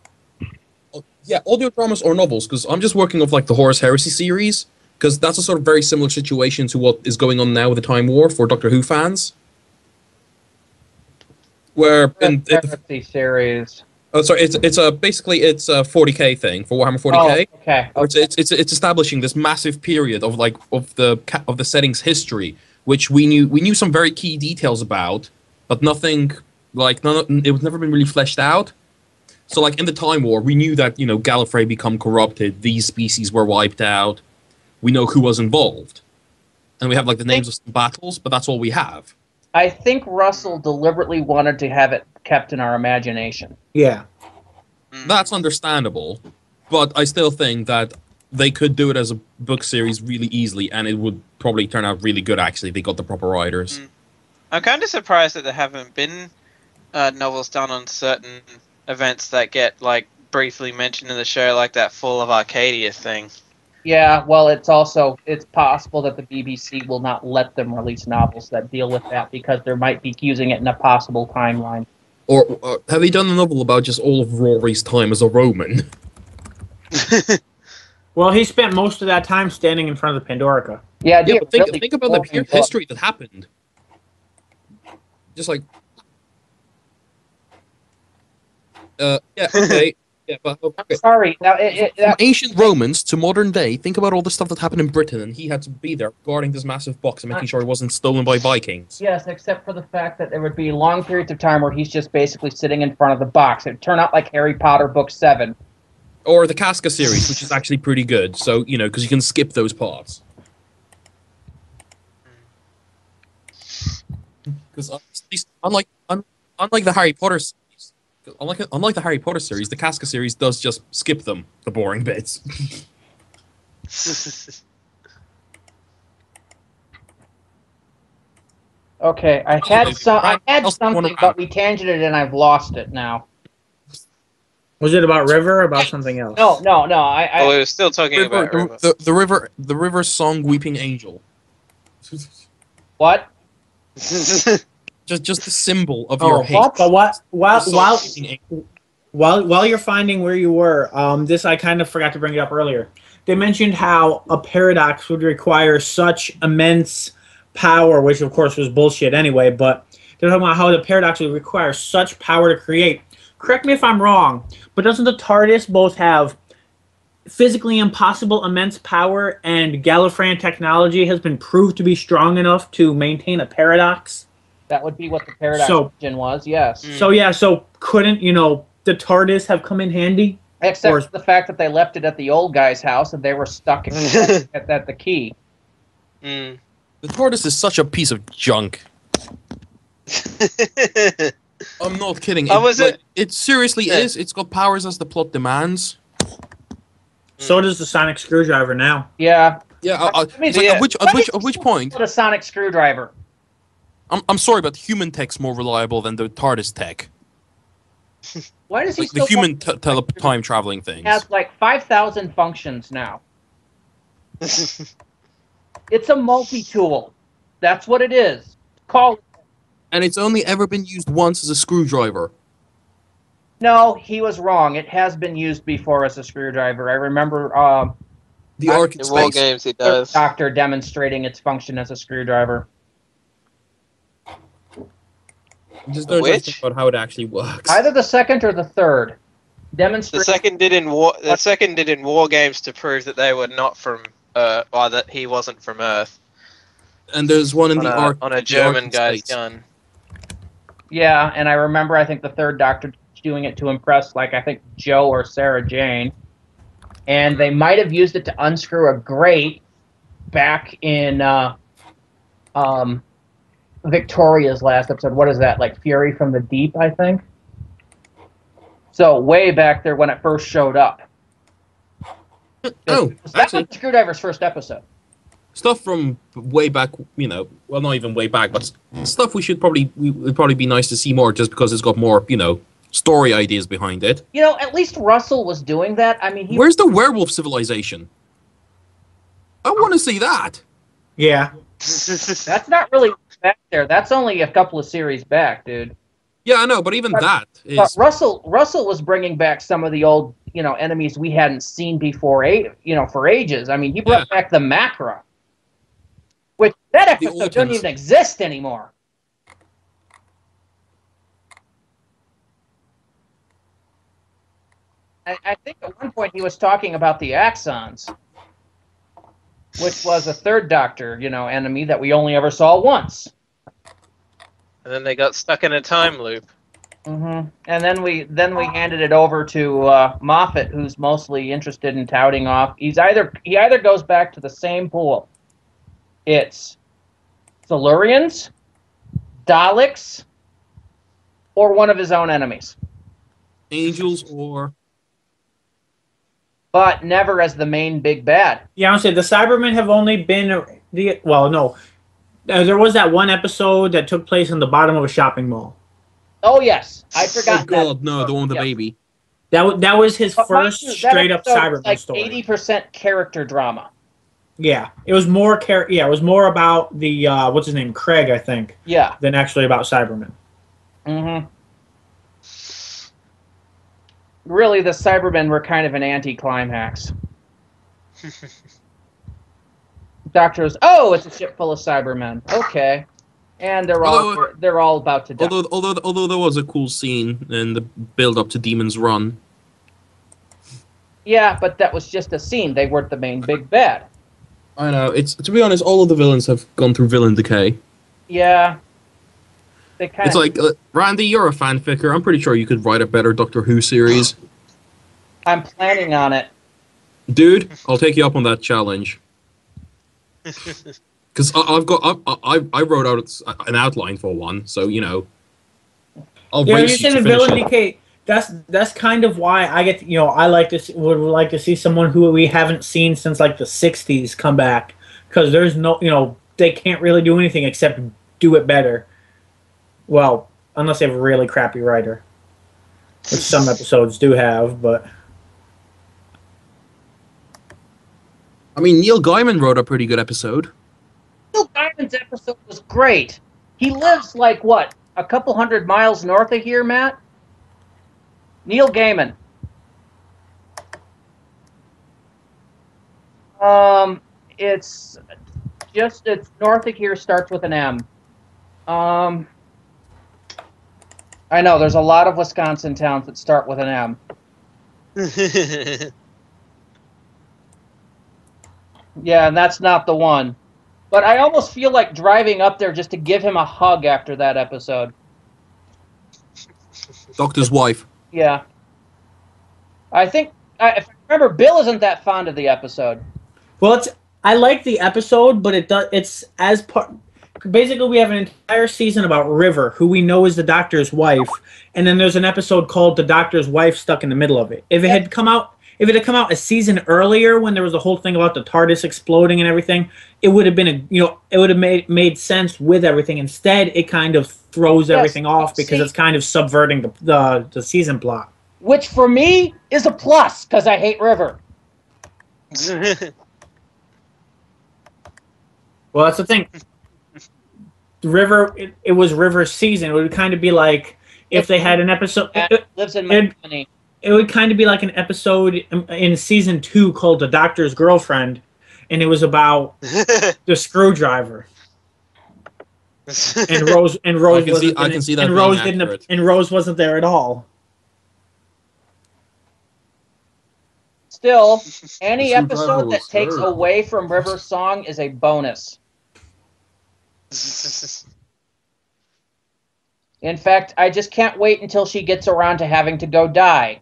Yeah, audio dramas or novels, because I'm just working off like the Horus Heresy series, because that's a sort of very similar situation to what is going on now with the Time War for Doctor Who fans. Where in Heresy series. Oh, sorry. It's basically a 40k thing for Warhammer 40k. Oh, okay. It's establishing this massive period of the setting's history, which we knew some very key details about, but nothing it was never been really fleshed out. So like in the Time War, we knew that Gallifrey become corrupted, these species were wiped out. We know who was involved, and we have like the names of some battles, but that's all we have. I think Russell deliberately wanted to have it kept in our imagination. Yeah. That's understandable, but I still think that they could do it as a book series really easily, and it would probably turn out really good, actually, if they got the proper writers. I'm kind of surprised that there haven't been novels done on certain events that get, like, briefly mentioned in the show, like that Fall of Arcadia thing. Yeah, well, it's possible that the BBC will not let them release novels that deal with that because they might be using it in a possible timeline. Or have they done a novel about just all of Rory's time as a Roman? Well, he spent most of that time standing in front of the Pandorica. Yeah, but think about the history that happened. Just like... okay. Yeah, but okay. Sorry. Now, From ancient Romans to modern day, think about all the stuff that happened in Britain, and he had to be there guarding this massive box and making sure it wasn't stolen by Vikings. Yes, except for the fact that there would be long periods of time where he's just basically sitting in front of the box. It would turn out like Harry Potter Book 7. Or the Casca series, which is actually pretty good, so, because you can skip those parts. Because unlike the Harry Potter series, Unlike the Harry Potter series, the Casca series does just skip them, the boring bits. Okay, I had something, but we tangented and I've lost it now. Was it about River or about something else? No. We were still talking about River. The River song "Weeping Angel." What? Just the symbol of your hate. But while you're finding where you were, this I kind of forgot to bring it up earlier. They mentioned how a paradox would require such immense power, which of course was bullshit anyway, but they're talking about how the paradox would require such power to create. Correct me if I'm wrong, but doesn't the TARDIS both have physically impossible immense power, and Gallifreyan technology has been proved to be strong enough to maintain a paradox? That would be what the paradox engine was, yes. So couldn't, the TARDIS have come in handy? Except for the fact that they left it at the old guy's house and they were stuck at the key. The TARDIS is such a piece of junk. I'm not kidding. It seriously is. It's got powers as the plot demands. So does the sonic screwdriver now. Yeah. Yeah. At which point? A sonic screwdriver. I'm sorry, but human tech's more reliable than the TARDIS tech. Why does he the human time traveling things? It has like 5,000 functions now. It's a multi-tool. That's what it is. And it's only ever been used once as a screwdriver. No, he was wrong. It has been used before as a screwdriver. I remember the Ark in War games he does. Doctor demonstrating its function as a screwdriver. Just don't think about how it actually works. Either the second or the third. The second did in War games to prove that they were not from or that he wasn't from Earth. And there's one in the Ark on a German guy's gun. Yeah, and I remember I think the third Doctor doing it to impress I think Joe or Sarah Jane. And they might have used it to unscrew a grate back in Victoria's last episode. What is that? Like Fury from the Deep, I think. So way back there when it first showed up. Oh, That actually, was Screwdriver's first episode. stuff from way back, well, not even way back, but stuff would probably be nice to see more, just because it's got more, story ideas behind it. At least Russell was doing that. I mean, Where's the werewolf civilization? I want to see that. Yeah. that's not really back there. That's only a couple of series back, dude. Yeah, I know, but even that is. But Russell was bringing back some of the old, enemies we hadn't seen before, for ages. I mean, he brought back the Macra, which that episode doesn't even exist anymore. I think at one point he was talking about the Axons, which was a third Doctor, enemy that we only ever saw once. And then they got stuck in a time loop. Mm-hmm. And then we handed it over to Moffat, who's mostly interested in touting off. He either goes back to the same pool. It's Silurians, Daleks, or one of his own enemies. Angels or... But never as the main big bad. Yeah, I would say the Cybermen have only been no. There was that one episode that took place in the bottom of a shopping mall. Oh yes, I forgot. Oh God, no, the one with the baby. That was his first straight up Cyberman like story. 80% character drama. Yeah, it was more it was more about the what's his name, Craig, I think. Yeah. Than actually about Cybermen. Mm-hmm. Really, the Cybermen were kind of an anti-climax. Doctors, it's a ship full of Cybermen. Okay, and they're all about to die. Although there was a cool scene in the build up to Demon's Run. Yeah, but that was just a scene. They weren't the main big bad. I know. It's, to be honest, all of the villains have gone through villain decay. Yeah. It's like, Randy, you're a fanficker. I'm pretty sure you could write a better Doctor Who series. I'm planning on it. Dude, I'll take you up on that challenge. Because I wrote out an outline for one, so, I'll race you to the finish villain it. decay. That's kind of why I get I would like to see someone who we haven't seen since like the 60s come back, because there's no they can't really do anything except do it better. Well, unless they have a really crappy writer, which some episodes do have, but... I mean, Neil Gaiman wrote a pretty good episode. Neil Gaiman's episode was great. He lives, like, what, a couple 100 miles north of here, Matt? Neil Gaiman. It's north of here, starts with an M. I know, there's a lot of Wisconsin towns that start with an M. Yeah, and that's not the one. But I almost feel like driving up there just to give him a hug after that episode. Doctor's wife. Yeah. I think, if I remember, Bill isn't that fond of the episode. Well, I like the episode, but it's as part... Basically, we have an entire season about River, who we know is the Doctor's wife, and then there's an episode called "The Doctor's Wife" stuck in the middle of it. If it had come out a season earlier, when there was a whole thing about the TARDIS exploding and everything, it would have been it would have made sense with everything. Instead, it kind of throws everything off because it's kind of subverting the season plot. Which for me is a plus because I hate River. Well, that's the thing. River, it was River's season. It would kind of be like if they had an episode. Lives in my money. It would kind of be like an episode in season 2 called "The Doctor's Girlfriend," and it was about the screwdriver. And Rose wasn't there at all. Still, any episode that takes away from River's song is a bonus. In fact, I just can't wait until she gets around to having to go die.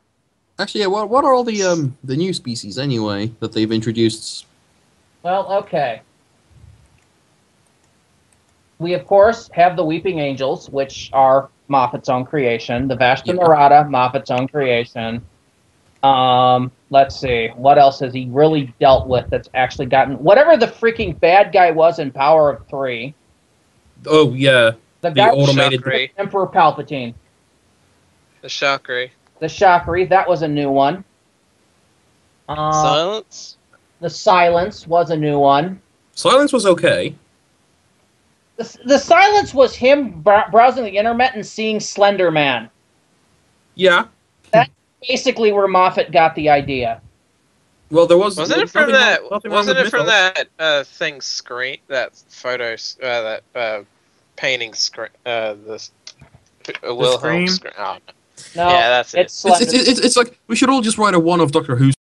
Actually, yeah, what are all the new species anyway that they've introduced? Well, okay. We, of course, have the Weeping Angels, which are Moffat's own creation. The Vashta Yeah. Nerada, Moffat's own creation. Let's see. What else has he really dealt with that's actually gotten... Whatever the freaking bad guy was in Power of Three. Oh, yeah. The The guy automated... Shockery. Emperor Palpatine. The Shockery. The Shockery, that was a new one. Silence? The Silence was a new one. Silence was okay. The Silence was him browsing the internet and seeing Slender Man. Yeah. Basically where Moffat got the idea. Well, there was... Wasn't it from nothing that? wrong- nothing wrong Wasn't with it from Mythos. that thing screen? That photos? That painting screen? The Wilhelm Scream? screen. Oh, no. No, Yeah, that's it. it's Slender. It's like, we should all just write a one of Doctor Who